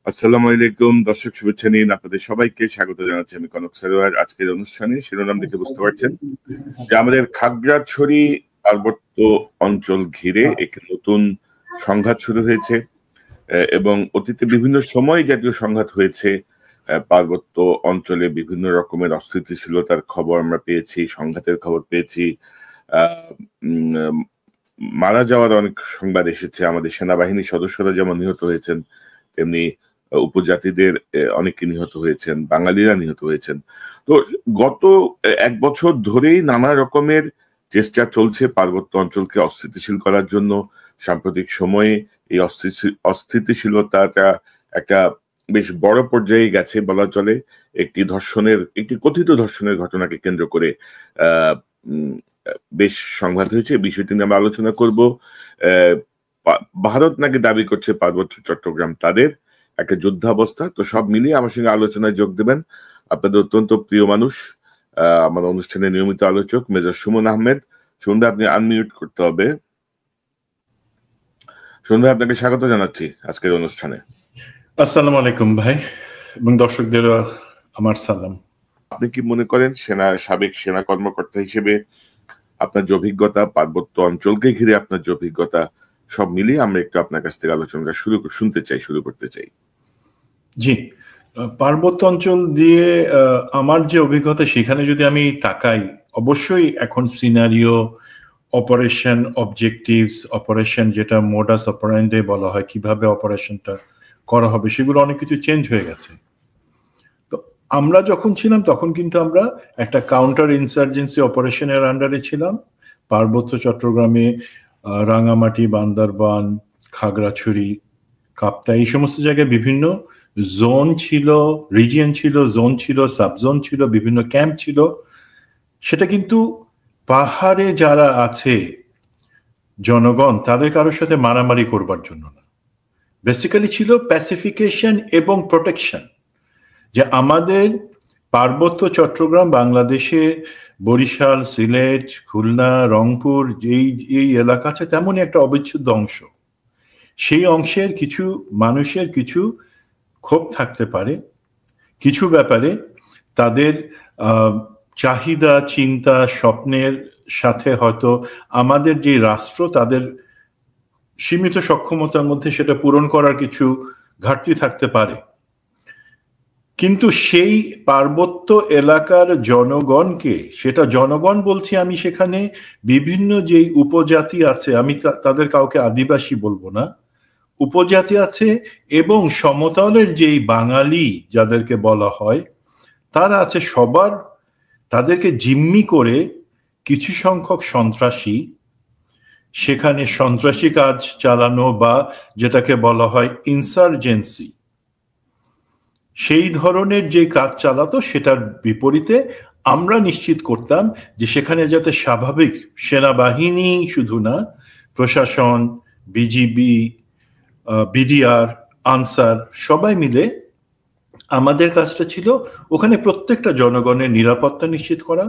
আসসালামু আলাইকুম দর্শক, শুভেচ্ছা নিন। আপনাদের সবাইকে স্বাগত জানাচ্ছি আমি কনক সারোয়ার। আজকের অনুষ্ঠানে শিরোনাম দেখে বুঝতে পারছেন যে আমাদের খাগড়াছড়ি পার্বত্য অঞ্চল ঘিরে একটি নতুন সংঘাত শুরু হয়েছে এবং অতীতে বিভিন্ন সময় জাতীয় সংঘাত হয়েছে। পার্বত্য অঞ্চলে বিভিন্ন রকমের অস্থিতিশীলতার খবর আমরা পেয়েছি, সংঘাতের খবর পেয়েছি। আহ উম, মারা যাওয়ার অনেক সংবাদ এসেছে। আমাদের সেনাবাহিনী সদস্যরা যেমন নিহত হয়েছেন, তেমনি উপজাতিদের অনেকে নিহত হয়েছেন, বাঙালিরা নিহত হয়েছেন। তো গত এক বছর ধরেই নানা রকমের চেষ্টা চলছে পার্বত্য অঞ্চলকে অস্থিতিশীল করার জন্য। সাম্প্রতিক সময়ে এই অস্থিতিশীলতাটা একটা বেশ বড় পর্যায়ে গেছে বলা চলে। একটি কথিত ধর্ষণের ঘটনাকে কেন্দ্র করে আহ উম, বেশ সংঘাত হয়েছে। বিষয়টি নিয়ে আমরা আলোচনা করব। আহ ভারত নাকি দাবি করছে পার্বত্য চট্টগ্রাম তাদের, একটা যুদ্ধাবস্থা। তো সব মিলিয়ে আমার সঙ্গে আলোচনায় যোগ দেবেন আপনাদের অত্যন্ত প্রিয় মানুষ, আমার অনুষ্ঠানের নিয়মিত আলোচক মেজর সুমন আহমেদ। সুমন ভাই, আপনি আনমিউট করতে হবে। সুমন ভাই, আপনাকে স্বাগত জানাচ্ছি আজকের অনুষ্ঠানে। আসসালামু আলাইকুম ভাই এবং দর্শকদের আমার সালাম। আপনি কি মনে করেন সাবেক সেনা কর্মকর্তা হিসেবে আপনার যে অভিজ্ঞতা, পার্বত্য অঞ্চলকে ঘিরে আপনার যে অভিজ্ঞতা, সব মিলিয়ে আমরা একটু আপনার কাছ থেকে আলোচনাটা শুরু করতে চাই। জি, পার্বত্য অঞ্চল দিয়ে আমার যে অভিজ্ঞতা সেখানে যদি আমি তাকাই, অবশ্যই এখন সিনারিও, অপারেশন অবজেক্টিভস, অপারেশন যেটা মোডাস অপারেন্ডে বলা হয়, কিভাবে অপারেশনটা করা হবে, সেগুলো অনেক কিছু চেঞ্জ হয়ে গেছে। তো আমরা যখন ছিলাম তখন কিন্তু আমরা একটা কাউন্টার ইনসার্জেন্সি অপারেশনের আন্ডারে ছিলাম। পার্বত্য চট্টগ্রামে রাঙামাটি, বান্দরবান, খাগড়াছড়ি, কাপ্তাই, এই সমস্ত জায়গায় বিভিন্ন জোন ছিল, রিজিয়ন ছিল, জোন ছিল, সাবজোন ছিল, বিভিন্ন ক্যাম্প ছিল। সেটা কিন্তু পাহাড়ে যারা আছে জনগণ, তাদের কারোর সাথে মারামারি করবার জন্য না, বেসিক্যালি ছিল প্যাসিফিকেশন এবং প্রোটেকশন। যে আমাদের পার্বত্য চট্টগ্রাম বাংলাদেশে বরিশাল, সিলেট, খুলনা, রংপুর এই এলাকা আছে, তেমনই একটা অবিচ্ছেদ্য অংশ। সেই অংশের কিছু মানুষের কিছু ক্ষোভ থাকতে পারে, কিছু ব্যাপারে তাদের চাহিদা, চিন্তা, স্বপ্নের সাথে হয়তো আমাদের যে রাষ্ট্র তাদের সীমিত সক্ষমতার মধ্যে সেটা পূরণ করার কিছু ঘাটতি থাকতে পারে। কিন্তু সেই পার্বত্য এলাকার জনগণকে, সেটা জনগণ বলছি আমি, সেখানে বিভিন্ন যেই উপজাতি আছে, আমি তাদের কাউকে আদিবাসী বলবো না, উপজাতি আছে, এবং সমতলের যেই বাঙালি যাদেরকে বলা হয় তারা আছে। সবার তাদেরকে জিম্মি করে কিছু সংখ্যক সন্ত্রাসী সেখানে সন্ত্রাসী কাজ চালানো, বা যেটাকে বলা হয় ইনসার্জেন্সি, সেই ধরনের যে কাজ চালাতো, সেটার বিপরীতে আমরা নিশ্চিত করতাম যে সেখানে যাতে স্বাভাবিক সেনাবাহিনী শুধু না, প্রশাসন, বিজিবি, বিডিআর, আনসার সবাই মিলে আমাদের কাজটা ছিল ওখানে প্রত্যেকটা জনগণের নিরাপত্তা নিশ্চিত করা,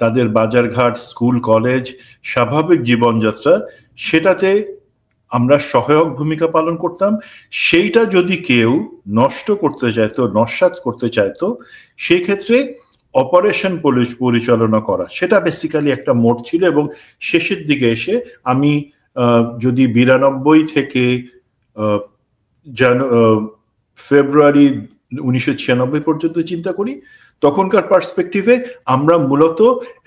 তাদের বাজারঘাট, স্কুল, কলেজ, স্বাভাবিক জীবনযাত্রা, সেটাতে আমরা সহায়ক ভূমিকা পালন করতাম। সেইটা যদি কেউ নষ্ট করতে চাইতো, নস্যাৎ করতে চাইতো, সেই ক্ষেত্রে অপারেশন পরিচালনা করা, সেটা বেসিক্যালি একটা মোড ছিল। এবং শেষের দিকে এসে আমি যদি 92 থেকে ফেব্রুয়ারি 1996 পর্যন্ত চিন্তা করি, তখনকার পার্সপেক্টিভে আমরা মূলত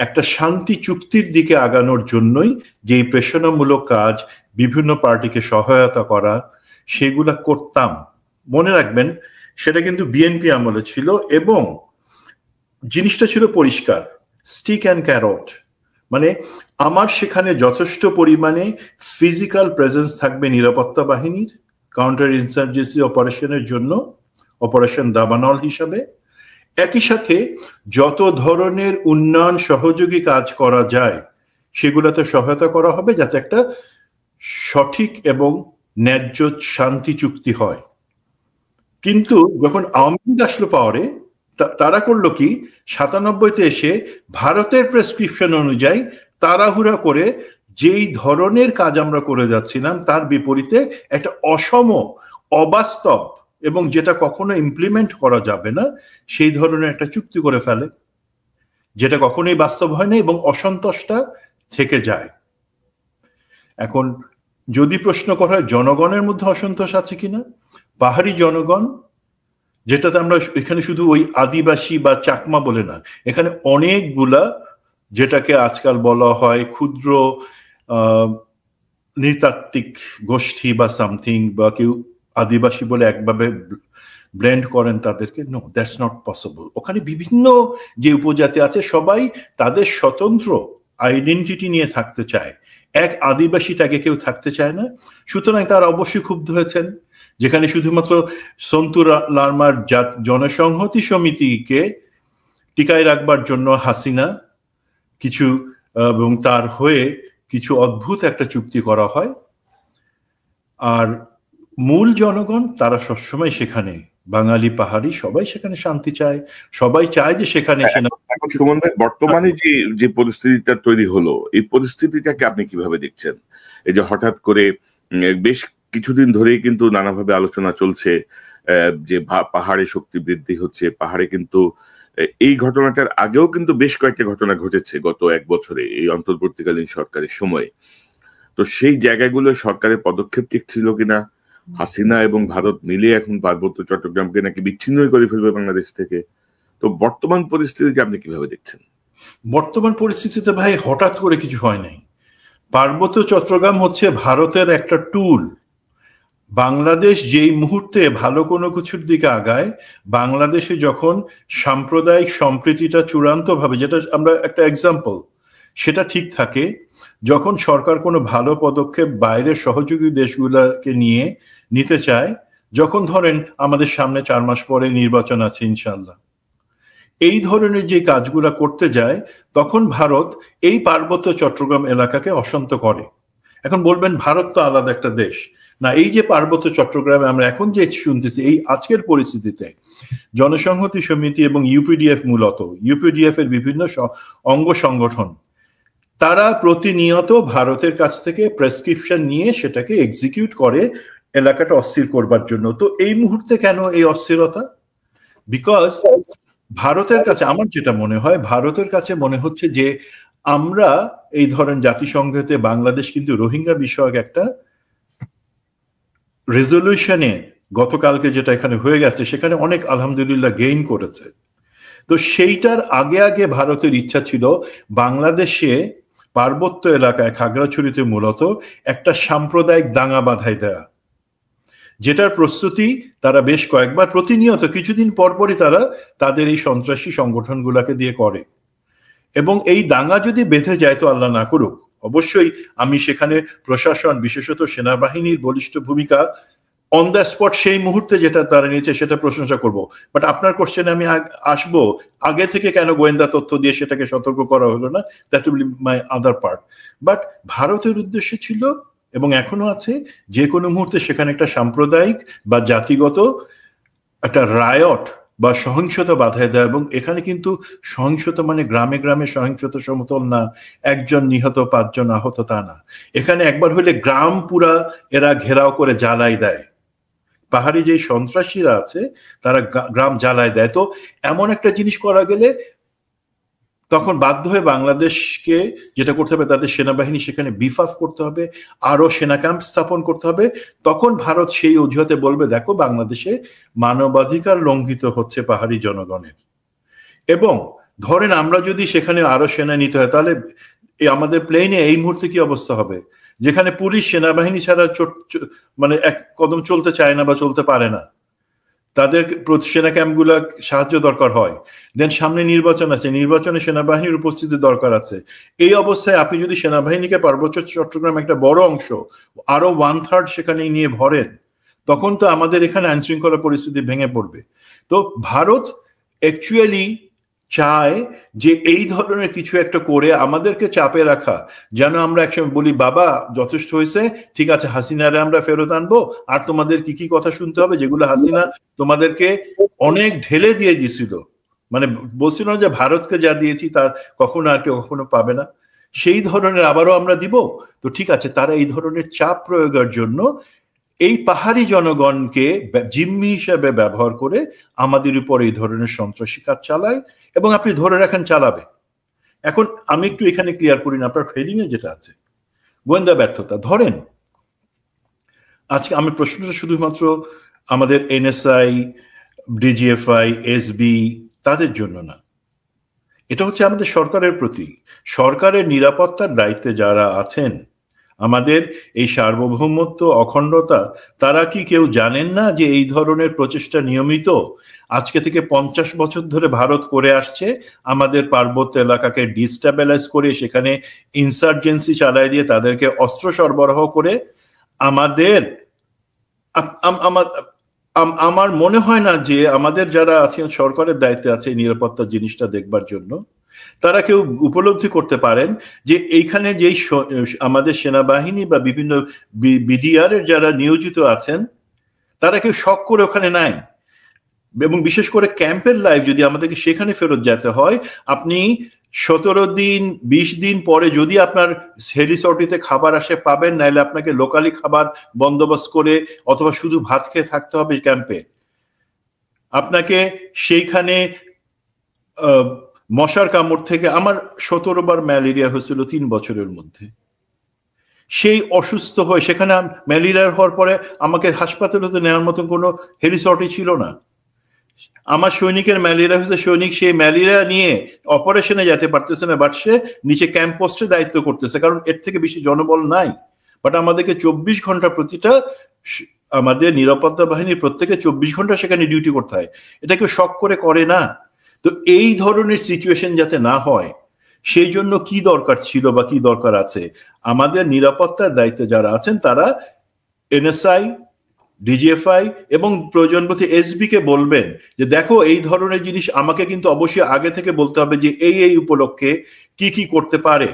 একটা শান্তি চুক্তির দিকে আগানোর জন্যই যে প্রেষণামূলক কাজ, বিভিন্ন পার্টিকে সহায়তা করা, সেগুলা করতাম। মনে রাখবেন, সেটা কিন্তু বিএনপি আমলে ছিল এবং জিনিসটা ছিল পরিষ্কার, স্টিক অ্যান্ড ক্যারট। মানে আমার সেখানে যথেষ্ট পরিমাণে ফিজিক্যাল প্রেজেন্স থাকবে নিরাপত্তা বাহিনীর কাউন্টার ইনসার্জেন্সি অপারেশনের জন্য, অপারেশন দাবানল হিসাবে। একই সাথে যত ধরনের উন্নয়ন সহযোগী কাজ করা যায় সেগুলোতে সহায়তা করা হবে, যাতে একটা সঠিক এবং ন্যায্য শান্তি চুক্তি হয়। কিন্তু যখন আওয়ামী লীগ আসলো পাওয়ারে, তারা করলো কি, 97-তে এসে ভারতের প্রেসক্রিপশন অনুযায়ী তাড়াহুড়া করে যেই ধরনের কাজ আমরা করে যাচ্ছিলাম তার বিপরীতে একটা অসম, অবাস্তব এবং যেটা কখনো ইমপ্লিমেন্ট করা যাবে না সেই ধরনের একটা চুক্তি করে ফেলে, যেটা কখনোই বাস্তব হয় না এবং অসন্তোষটা থেকে যায়। এখন যদি প্রশ্ন করা হয় জনগণের মধ্যে অসন্তোষ আছে কিনা, পাহাড়ি জনগণ, যেটাতে আমরা এখানে শুধু ওই আদিবাসী বা চাকমা বলে না, এখানে অনেকগুলা যেটাকে আজকাল বলা হয় ক্ষুদ্র নৃতাত্ত্বিক গোষ্ঠী বা সামথিং, বা কেউ আদিবাসী বলে একভাবে ব্লেন্ড করেন তাদেরকে, নো, দ্যাটস নট পসিবল। ওখানে বিভিন্ন যে উপজাতি আছে সবাই তাদের স্বতন্ত্র আইডেন্টিটি নিয়ে থাকতে চায়, এক আদিবাসীটাকে কেউ থাকতে চায় না। সুতরাং তারা অবশ্যই ক্ষুব্ধ হয়েছেন যেখানে শুধুমাত্র সন্তু লারমার জনসংহতি সমিতিকে টিকায় রাখবার জন্য হাসিনা কিছু এবং তার হয়ে কিছু অদ্ভুত একটা চুক্তি করা হয়, আর মূল জনগণ তারা সবসময় সেখানে, বাঙালি পাহাড়ি সবাই সেখানে শান্তি চায়, সবাই চায় যে সেখানে। এখন সুমন ভাই, বর্তমানে যে পরিস্থিতিটা তৈরি হলো, এই পরিস্থিতিটাকে আপনি কিভাবে দেখছেন? এই যে হঠাৎ করে বেশ কিছুদিন ধরেই কিন্তু নানাভাবে আলোচনা চলছে যে পাহাড়ে শক্তি বৃদ্ধি হচ্ছে, পাহাড়ে কিন্তু এই ঘটনাটার আগেও কিন্তু বেশ কয়েকটা ঘটনা ঘটেছে গত এক বছরে এই অন্তর্বর্তীকালীন সরকারের সময়। তো সেই জায়গাগুলো সরকারের পদক্ষেপ ঠিক ছিল কিনা? হাসিনা এবং ভারত মিলে এখন পার্বত্য চট্টগ্রামকে নাকি বিচ্ছিন্নই করে ফেলবে বাংলাদেশ থেকে। তো বর্তমান পরিস্থিতিকে আপনি কিভাবে দেখছেন? বর্তমান পরিস্থিতিতে ভাই হঠাৎ করে কিছু হয় নাই। পার্বত্য চট্টগ্রাম হচ্ছে ভারতের একটা টুল। বাংলাদেশ যেই মুহূর্তে ভালো কোনো কিছুর দিকে আগায়, বাংলাদেশে যখন সাম্প্রদায়িক সম্প্রীতিটা চূড়ান্তভাবে, যেটা আমরা একটা এক্সাম্পল, সেটা ঠিক থাকে, যখন সরকার কোনো ভালো পদক্ষেপ বাইরের সহযোগী দেশগুলোকে নিয়ে নিতে চায়, যখন ধরেন আমাদের সামনে 4 মাস পরে নির্বাচন আছে ইনশাল্লাহ, এই ধরনের যে কাজগুলা করতে যায়, তখন ভারত এই পার্বত্য চট্টগ্রাম এলাকাকে অশান্ত করে। এখন বলবেন ভারত তো আলাদা একটা দেশ না, এই যে পার্বত্য চট্টগ্রামে আমরা এখন যে শুনতেছি, এই আজকের পরিস্থিতিতে জনসংহতি সমিতি এবং ইউপিডিএফ, মূলত ইউপিডিএফ এর বিভিন্ন অঙ্গ সংগঠন, তারা প্রতিনিয়ত ভারতের কাছ থেকে প্রেসক্রিপশন নিয়ে সেটাকে এক্সিকিউট করে এলাকাটা অস্থির করবার জন্য। তো এই মুহূর্তে কেন এই অস্থিরতা? বিকজ ভারতের কাছে, আমার যেটা মনে হয়, ভারতের কাছে মনে হচ্ছে যে আমরা এই ধরেন জাতিসংঘতে বাংলাদেশ কিন্তু রোহিঙ্গা বিষয়ক একটা রেজলিউশনে গতকালকে যেটা এখানে হয়ে গেছে, সেখানে অনেক আলহামদুলিল্লাহ গেইন করেছে। তো সেইটার আগে আগে ভারতের ইচ্ছা ছিল বাংলাদেশে পার্বত্য এলাকায় খাগড়াছড়িতে মূলত একটা সাম্প্রদায়িক দাঙ্গা বাঁধাই দেয়া, যেটার প্রস্তুতি তারা বেশ কয়েকবার প্রতিনিয়ত কিছুদিন পরপরই তারা তাদের এই সন্ত্রাসী সংগঠনগুলোকে দিয়ে করে। এবং এই দাঙ্গা যদি বেঁধে যায়, তো আল্লাহ না করুক, অবশ্যই আমি সেখানে প্রশাসন, বিশেষত সেনাবাহিনীর বলিষ্ঠ ভূমিকা অন দ্য স্পট সেই মুহূর্তে যেটা তারা নিয়েছে সেটা প্রশংসা করব। বাট আপনার কোশ্চেনে আমি আসবো, আগে থেকে কেন গোয়েন্দা তথ্য দিয়ে সেটাকে সতর্ক করা হলো না, that will be my other part. But ভারতের উদ্দেশ্য ছিল এবং এখনো আছে যে কোনো মুহূর্তে সেখানে একটা সাম্প্রদায়িক বা জাতিগত একটা রায়ট বা সহিংসতা বাধায় দেয়। এবং এখানে কিন্তু সহিংসতা মানে গ্রামে গ্রামে সহিংসতা সমতল না, 1 জন নিহত 5 জন আহত তা না। এখানে একবার হলে গ্রাম পুরা এরা ঘেরাও করে জ্বালাই দেয়, পাহাড়ি যে সন্ত্রাসীরা আছে তারা গ্রাম জ্বালায় দেয়। তো এমন একটা জিনিস করা গেলে তখন বাধ্য হয়ে বাংলাদেশকে যেটা করতে হবে, তাদের সেনাবাহিনী সেখানে বিফ আপ করতে হবে, আরো সেনা ক্যাম্প স্থাপন করতে হবে। তখন ভারত সেই অজুহাতে বলবে, দেখো বাংলাদেশে মানবাধিকার লঙ্ঘিত হচ্ছে পাহাড়ি জনগণের। এবং ধরেন আমরা যদি সেখানে আরো সেনা নিতে হয়, তাহলে আমাদের প্লেনে এই মুহূর্তে কি অবস্থা হবে, যেখানে পুলিশ সেনাবাহিনী ছাড়া মানে এক কদম চলতে চায় না বা চলতে পারে না, তাদের সেনা ক্যাম্পগুলা সাহায্য দরকার হয়। দেন সামনে নির্বাচন আছে, নির্বাচনে সেনাবাহিনীর উপস্থিতি দরকার আছে। এই অবস্থায় আপনি যদি সেনাবাহিনীকে পার্বত্য চট্টগ্রাম একটা বড় অংশ, আরো 1/3 সেখানে নিয়ে ভরেন, তখন তো আমাদের এখানে আইন শৃঙ্খলা পরিস্থিতি ভেঙে পড়বে। তো ভারত অ্যাকচুয়ালি চায় যে এই ধরনের কিছু একটা করে আমাদেরকে চাপে রাখা, যেন আমরা একসময় বলি বাবা যথেষ্ট হয়েছে, ঠিক আছে হাসিনারে আমরা ফেরত আনবো, আর তোমাদের কি কি কথা শুনতে হবে যেগুলো হাসিনা তোমাদেরকে অনেক ঢেলে দিয়ে দিয়েছিল, মানে বলছিল না যে ভারতকে যা দিয়েছি তার কখনো আর কেউ কখনো পাবে না, সেই ধরনের আবারও আমরা দিব। তো ঠিক আছে, তারা এই ধরনের চাপ প্রয়োগের জন্য এই পাহাড়ি জনগণকে জিম্মি হিসেবে ব্যবহার করে আমাদের উপর এই ধরনের সন্ত্রাসী কাজ চালায়, এবং আপনি ধরে রাখেন চালাবে। এখন আমি একটু এখানে ক্লিয়ার করি না, আপনার হেডিং এ যেটা আছে গোয়েন্দা ব্যর্থতা, ধরেন আজকে আমি প্রশ্নটা শুধুমাত্র আমাদের এনএসআই, ডিজিএফআই, এসবি তাদের জন্য না, এটা হচ্ছে আমাদের সরকারের প্রতি। সরকারের নিরাপত্তার দায়িত্বে যারা আছেন, আমাদের এই সার্বভৌমত্ব অখণ্ডতা, তারা কি কেউ জানেন না যে এই ধরনের প্রচেষ্টা নিয়মিত আজকে থেকে 50 বছর ধরে ভারত করে আসছে, আমাদের পার্বত্য এলাকাকে ডিস্টেবিলাইজ করে সেখানে ইনসার্জেন্সি চালায় দিয়ে তাদেরকে অস্ত্র সরবরাহ করে আমাদের আমার মনে হয় না যে আমাদের যারা আছেন সরকারের দায়িত্বে আছে এই নিরাপত্তার জিনিসটা দেখবার জন্য, তারা কেউ উপলব্ধি করতে পারেন যে এইখানে যেই আমাদের সেনাবাহিনী বা বিভিন্ন বিডিআর এর যারা নিয়োজিত আছেন, তারা কেউ শখ করে ওখানে নাই। এবং বিশেষ করে ক্যাম্পের লাইফ যদি আমাদেরকে সেখানে ফেরত যেতে হয়, আপনি 17 দিন 20 দিন পরে যদি আপনার হেলিসর্টিতে খাবার আসে পাবেন, নাইলে আপনাকে লোকালি খাবার বন্দোবস্ত করে অথবা শুধু ভাত খেয়ে থাকতে হবে ক্যাম্পে। আপনাকে সেইখানে মশার কামড় থেকে, আমার 17 বার ম্যালেরিয়া হয়েছিল 3 বছরের মধ্যে। সেই অসুস্থ হয়ে সেখানে ম্যালেরিয়া হওয়ার পরে আমাকে হাসপাতালে নেওয়ার মতন কোনো হেলিসর্টি ছিল না। আমার সৈনিকের ম্যালেরিয়া হয়েছে, সৈনিক সেই ম্যালেরিয়া নিয়ে অপারেশনে যেতে পারতেছে না, বাট সে নিচে ক্যাম্প পোস্টে দায়িত্ব করতেছে, কারণ এর থেকে বেশি জনবল নাই। বাট আমাদেরকে 24 ঘন্টা প্রতিটা আমাদের নিরাপত্তা বাহিনীর প্রত্যেকে 24 ঘন্টা সেখানে ডিউটি করতে হয়। এটা কেউ শখ করে না। তো এই ধরনের সিচুয়েশন যাতে না হয়, সেই জন্য কি দরকার ছিল বা কি দরকার আছে, আমাদের নিরাপত্তার দায়িত্বে যারা আছেন তারা এনএসআই, ডিজিএফআই এবং প্রয়োজন বোধে এসবি কে বলবেন যে দেখো এই ধরনের জিনিস আমাকে কিন্তু অবশ্যই আগে থেকে বলতে হবে যে এই উপলক্ষে কি কি করতে পারে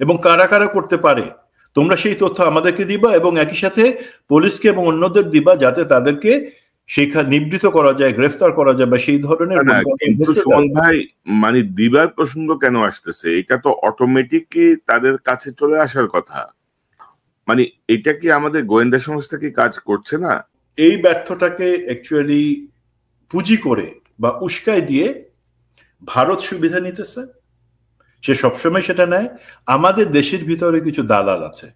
এবং কারা কারা করতে পারে, তোমরা সেই তথ্য আমাদেরকে দিবা এবং একই সাথে পুলিশকে এবং অন্যদের দিবা, যাতে তাদেরকে সেখানে নিবৃত করা যায়, গ্রেফতার করা যায় বা সেই ধরনের। ভাই মানে দিবার প্রসঙ্গ কেন আসতেছে? এটা তো অটোমেটিকই তাদের কাছে চলে আসার কথা। মানে এটা কি আমাদের গোয়েন্দা সংস্থা কি কাজ করছে না? এই ব্যর্থটাকে অ্যাকচুয়ালি পুঁজি করে বা উস্কাই দিয়ে ভারত সুবিধা নিতেছে। সে সবসময় সেটা নেয়। আমাদের দেশের ভিতরে কিছু দালাল আছে,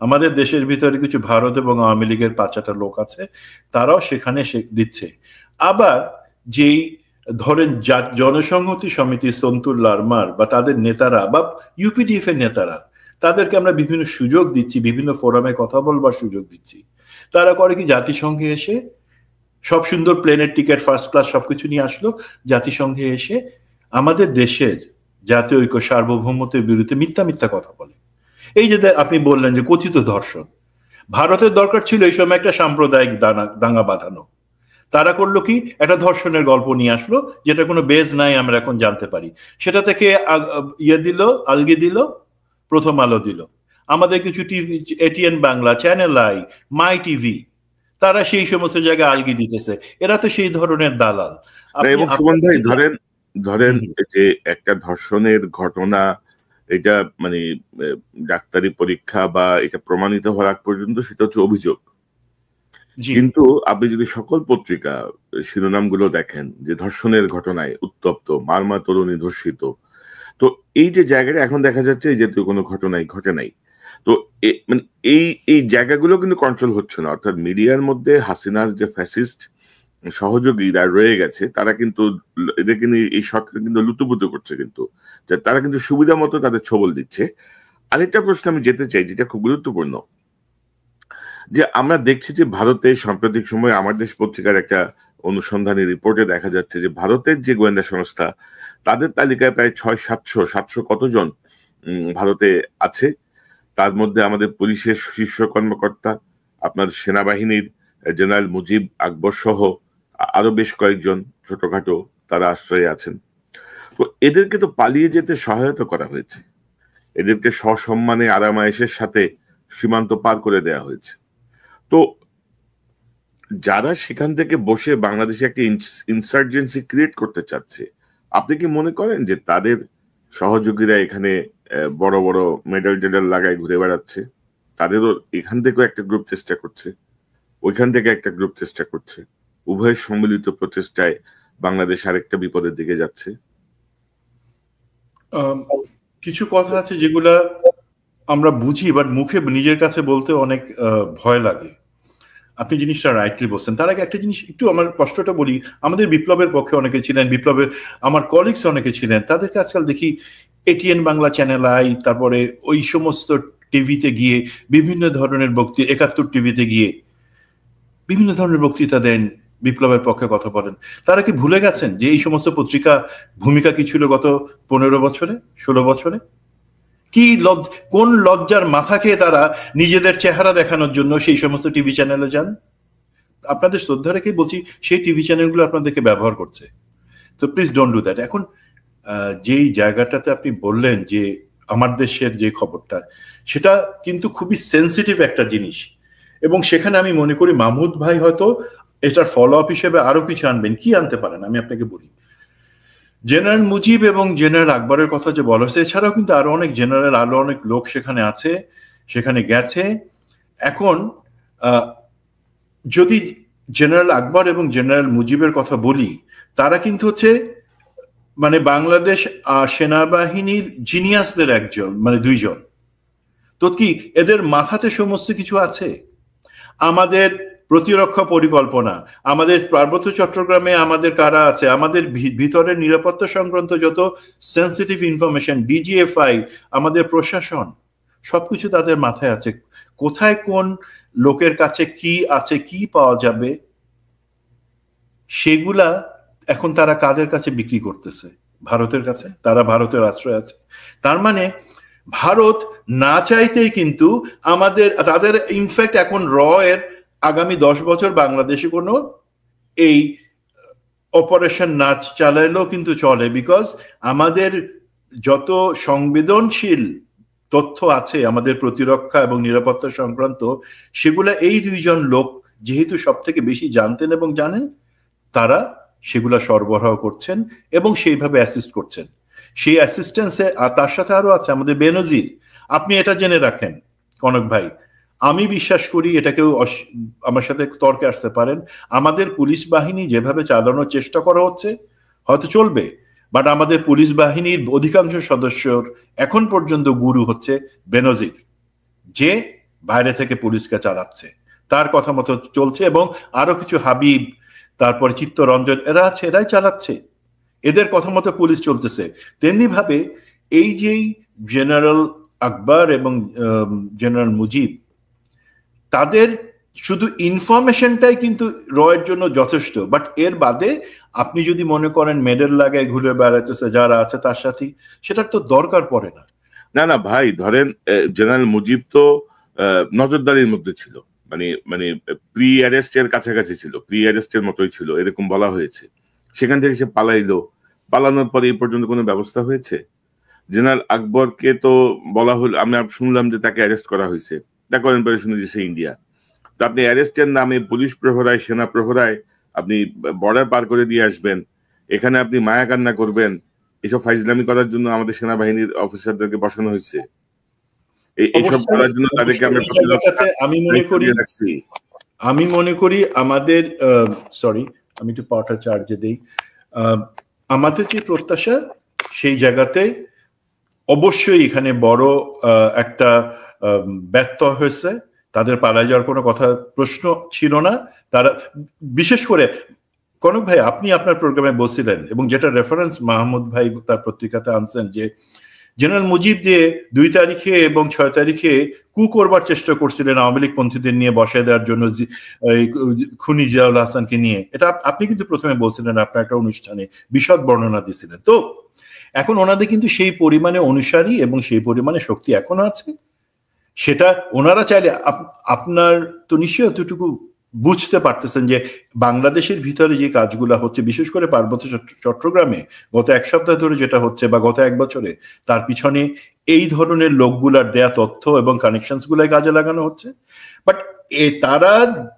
আমাদের দেশের ভিতরে কিছু ভারত এবং আওয়ামী লীগের 5-8টা লোক আছে, তারাও সেখানে দিচ্ছে। আবার যেই ধরেন জনসংহতি সমিতি সন্তুর লারমার বা তাদের নেতারা বা ইউপিডিএফ এর নেতারা, তাদেরকে আমরা বিভিন্ন সুযোগ দিচ্ছি, বিভিন্ন ফোরামে কথা বলবার সুযোগ দিচ্ছি। তারা করে কি, জাতিসংঘে এসে সব সুন্দর প্লেনের টিকিট ফার্স্ট ক্লাস সবকিছু নিয়ে আসলো, জাতিসংঘে এসে আমাদের দেশের জাতীয় ঐক্য সার্বভৌমত্বের বিরুদ্ধে মিথ্যা কথা বলে। এই যে আপনি বললেন যে কথিত ধর্ষণ, ভারতের দরকার ছিল এই সময় একটা সাম্প্রদায়িক দাঙ্গা বাঁধানো। তারা করলো কি, একটা ধর্ষণের গল্প নিয়ে আসলো যেটা কোনো বেজ নাই আমরা এখন জানতে পারি। সেটা থেকে আলগি দিল, প্রথম আলো দিল, আমাদের কিছু TV, ATN Bangla, channel I, my TV, তারা সেই সমস্ত জায়গায় আলগি দিতেছে। এরা তো সেই ধরনের দালাল। এবং সুমন ভাই ধরেন যে একটা ধর্ষণের ঘটনা, এটা মানে ডাক্তারি পরীক্ষা বা এটা প্রমাণিত হওয়ার আগ পর্যন্ত সেটা হচ্ছে অভিযোগ। কিন্তু আপনি যদি সকল পত্রিকা শিরোনামগুলো দেখেন যে ধর্ষণের ঘটনায় উত্তপ্ত, মারমা তরুণী ধর্ষিত, তো এই যে জায়গাটা এখন দেখা যাচ্ছে এই জাতীয় কোনো ঘটনাই ঘটে নাই। তো মানে এই জায়গাগুলো কিন্তু কন্ট্রোল হচ্ছে না। অর্থাৎ মিডিয়ার মধ্যে হাসিনার যে ফ্যাসিস্ট সহযোগীরা রয়ে গেছে, তারা কিন্তু এদেরকে নিয়ে এই সরকার কিন্তু লুতুপুতু করছে, কিন্তু তারা কিন্তু সুবিধা মতো তাদের ছবল দিচ্ছে। আরেকটা প্রশ্ন আমি যেতে চাই, যেটা খুব গুরুত্বপূর্ণ, যে আমরা দেখছি যে ভারতে সাম্প্রতিক সময় আমার দেশ পত্রিকার একটা অনুসন্ধানী রিপোর্টে দেখা যাচ্ছে যে ভারতের যে গোয়েন্দা সংস্থা, তাদের তালিকায় প্রায় 600-700 কতজন ভারতে আছে। তার মধ্যে আমাদের পুলিশের শীর্ষ কর্মকর্তা, আপনার সেনাবাহিনীর জেনারেল মুজিব আকবর সহ আরো বেশ কয়েকজন ছোটখাটো তারা আশ্রয়ে আছেন। তো এদেরকে তো পালিয়ে যেতে সহায়তা করা হয়েছে, এদেরকে সসম্মানে আরামায়েশের সাথে সীমান্ত পার করে দেওয়া হয়েছে। তো যারা সেখান থেকে বসে বাংলাদেশে একটা ইনসার্জেন্সি ক্রিয়েট করতে চাচ্ছে, আপনি কি মনে করেন যে তাদের সহযোগীরা এখানে বড় বড় মেডেল লাগায় ঘুরে বেড়াচ্ছে? তাদেরও এখান থেকেও একটা গ্রুপ চেষ্টা করছে। ওইখান থেকে একটা গ্রুপ চেষ্টা করছে। উভয়ের সম্মিলিত প্রচেষ্টায় বাংলাদেশ আরেকটা বিপদের দিকে যাচ্ছে। কিছু কথা আছে যেগুলা আমরা বুঝি, বাট মুখে নিজের কাছে বলতে অনেক ভয় লাগে। আপনি জিনিসটা রাইটলি বলছেন। তার আগে একটা জিনিস একটু আমার কষ্টটা বলি, আমাদের বিপ্লবের পক্ষে অনেকে ছিলেন, বিপ্লবের আমার কলিগস অনেকে ছিলেন, তাদেরকে আজকাল দেখি এটিএন বাংলা চ্যানেল আই, তারপরে ওই সমস্ত টিভিতে গিয়ে বিভিন্ন ধরনের বক্তৃতা, ৭১ টিভিতে গিয়ে বিভিন্ন ধরনের বক্তৃতা দেন, বিপ্লবের পক্ষে কথা বলেন। তারা কি ভুলে গেছেন যে এই সমস্ত পত্রিকা ভূমিকা কি ছিল গত ১৫ বছরে, ১৬ বছরে? কি কোন লজ্জার মাথা খেয়ে তারা নিজেদের চেহারা দেখানোর জন্য সেই সমস্ত টিভি চ্যানেলে যান? আপনাদের শ্রদ্ধা রেখেই বলছি, সেই টিভি চ্যানেলগুলো আপনাদেরকে ব্যবহার করছে। তো প্লিজ ডোন্ট ডু দ্যাট। এখন যেই জায়গাটাতে আপনি বললেন যে আমার দেশের যে খবরটা, সেটা কিন্তু খুবই সেন্সিটিভ একটা জিনিস, এবং সেখানে আমি মনে করি মাহমুদ ভাই হয়তো এটার ফলো আপ হিসেবে আরো কিছু আনবেন। কি আনতে পারেন আমি আপনাকে বলি। জেনারেল মুজিব এবং জেনারেল আকবরের কথা যে বলা হয়েছে, এছাড়াও কিন্তু আরো অনেক জেনারেল, আরো অনেক লোক সেখানে আছে, সেখানে গেছে। এখন যদি জেনারেল আকবর এবং জেনারেল মুজিবের কথা বলি, তারা কিন্তু হচ্ছে মানে বাংলাদেশ সেনাবাহিনীর জিনিয়াসদের একজন, মানে দুইজন। তো কি এদের মাথাতে সমস্ত কিছু আছে? আমাদের প্রতিরক্ষা পরিকল্পনা, আমাদের পার্বত্য চট্টগ্রামে আমাদের কারা আছে, আমাদের ভিতরের নিরাপত্তা সংক্রান্ত যত সেন্সিটিভ ইনফরমেশন, ডিজিএফআই, আমাদের প্রশাসন, সবকিছু তাদের মাথায় আছে। কোথায় কোন লোকের কাছে কি আছে, কি পাওয়া যাবে, সেগুলা এখন তারা কাদের কাছে বিক্রি করতেছে? ভারতের কাছে। তারা ভারতের আশ্রয় আছে। তার মানে ভারত না চাইতেই কিন্তু তাদের ইনফ্যাক্ট এখন এর আগামী 10 বছর বাংলাদেশে কোনো এই অপারেশন না চালাইলেও কিন্তু চলে, বিকজ আমাদের যত সংবেদনশীল তথ্য আছে আমাদের প্রতিরক্ষা এবং নিরাপত্তা সংক্রান্ত, সেগুলা এই দুইজন লোক যেহেতু সব থেকে বেশি জানতেন এবং জানেন, তারা সেগুলা সরবরাহ করছেন এবং সেইভাবে অ্যাসিস্ট করছেন। সেই অ্যাসিস্ট্যান্সে আর তার সাথে আরো আছে আমাদের বেনজির। আপনি এটা জেনে রাখেন কনক ভাই, আমি বিশ্বাস করি, এটা কেউ আমার সাথে তর্কে আসতে পারেন, আমাদের পুলিশ বাহিনী যেভাবে চালানোর চেষ্টা করা হচ্ছে হয়তো চলবে, বাট আমাদের পুলিশ বাহিনীর অধিকাংশ সদস্যর এখন পর্যন্ত গুরু হচ্ছে বেনজির, যে বাইরে থেকে পুলিশকে চালাচ্ছে, তার কথা মতো চলছে। এবং আরো কিছু হাবিব, তারপরে চিত্তরঞ্জন, এরা আছে, এরাই চালাচ্ছে, এদের কথা মতো পুলিশ চলতেছে। তেমনি ভাবে এই যেই জেনারেল আকবর এবং জেনারেল মুজিব, তাদের শুধু ইনফরমেশনটাই কিন্তু রয়ের জন্য যথেষ্ট, বাট এর বাদে আপনি যদি মনে করেন মেডেল লাগায় ঘুরে বেড়াচ্ছে যারা আছে তার সাথে, সেটার তো দরকার পড়ে না। না না ভাই, ধরেন জেনারেল মুজিব তো নজরদারির মধ্যে ছিল, মানে প্রি অ্যারেস্টের কাছাকাছি ছিল, প্রি অ্যারেস্টের মতোই ছিল, এরকম বলা হয়েছে। সেখান থেকে সে পালাইলো, পালানোর পরে এই পর্যন্ত কোনো ব্যবস্থা হয়েছে? জেনারেল আকবরকে তো বলা হলো, আমি শুনলাম যে তাকে অ্যারেস্ট করা হয়েছে, তাকে পরে শুনি যে সে ইন্ডিয়া। তো আপনি অ্যারেস্টের নামে পুলিশ প্রহরায়, সেনা প্রহরায় আপনি বর্ডার পার করে দিয়ে আসবেন, এখানে আপনি মায়া কান্না করবেন, এসব ফাইজলামি করার জন্য আমাদের সেনাবাহিনীর অফিসারদেরকে বসানো হয়েছে। এইসব করার জন্য তাদেরকে আমি মনে করি আমাদের সরি আমি একটু পাওয়ারটা চার্জে দেই। আমাদের যে প্রত্যাশা, সেই জায়গাতে অবশ্যই এখানে বড় একটা ব্যর্থ হয়েছে। তাদের পালায় যাওয়ার কোনো কথা প্রশ্ন ছিল না। তারা বিশেষ করে কনক ভাই, আপনি আপনার প্রোগ্রামে বলছিলেন এবং যেটা রেফারেন্স মাহমুদ ভাই তার পত্রিকাতে আনছেন, যে জেনারেল মুজিব দিয়ে 2 তারিখে এবং 6 তারিখে কু করবার চেষ্টা করছিলেন আওয়ামী লীগ পন্থীদের নিয়ে বসায় দেওয়ার জন্য, খুনি জিয়াউল হাসানকে নিয়ে। এটা আপনি কিন্তু প্রথমে বলছিলেন, আপনার একটা অনুষ্ঠানে বিশদ বর্ণনা দিয়েছিলেন। তো এখন ওনাদের কিন্তু সেই পরিমাণে অনুসারী এবং সেই পরিমাণে শক্তি এখনো আছে। সেটা ওনারা চাইলে, আপনার তো নিশ্চয়ই এতটুকু বুঝতে পারতেছেন যে বাংলাদেশের ভিতরে যে কাজগুলো হচ্ছে, বিশেষ করে পার্বত্য চট্টগ্রামে গত 1 সপ্তাহ ধরে যেটা হচ্ছে বা গত 1 বছরে, তার পিছনে এই ধরনের লোকগুলার দেয়া তথ্য এবং কানেকশনস গুলাই কাজে লাগানো হচ্ছে। বাট তারা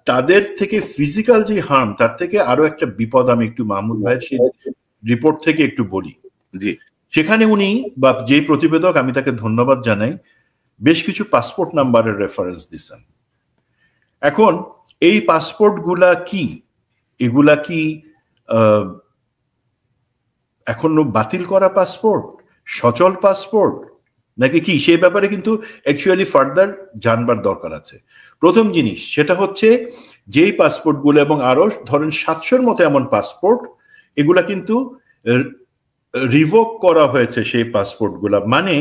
তাদের থেকে ফিজিক্যাল যে হার্ম, তার থেকে আরো একটা বিপদ আমি একটু মাহমুদ ভাইয়ের সেই রিপোর্ট থেকে একটু বলি। সেখানে উনি বা যে প্রতিবেদক, আমি তাকে ধন্যবাদ জানাই, বেশ কিছু পাসপোর্ট নাম্বারের রেফারেন্স দিচ্ছেন। এখন এই পাসপোর্ট গুলা কি, এগুলা কি এখনো বাতিল করা পাসপোর্ট, সচল পাসপোর্ট নাকি কি, সেই ব্যাপারে কিন্তু অ্যাকচুয়ালি ফার্দার জানবার দরকার আছে। প্রথম জিনিস সেটা হচ্ছে যেই পাসপোর্টগুলো, এবং আরো ধরেন 700-র মতো এমন পাসপোর্ট, এগুলা কিন্তু রিভোক করা হয়েছে সেই পাসপোর্টগুলা। মানে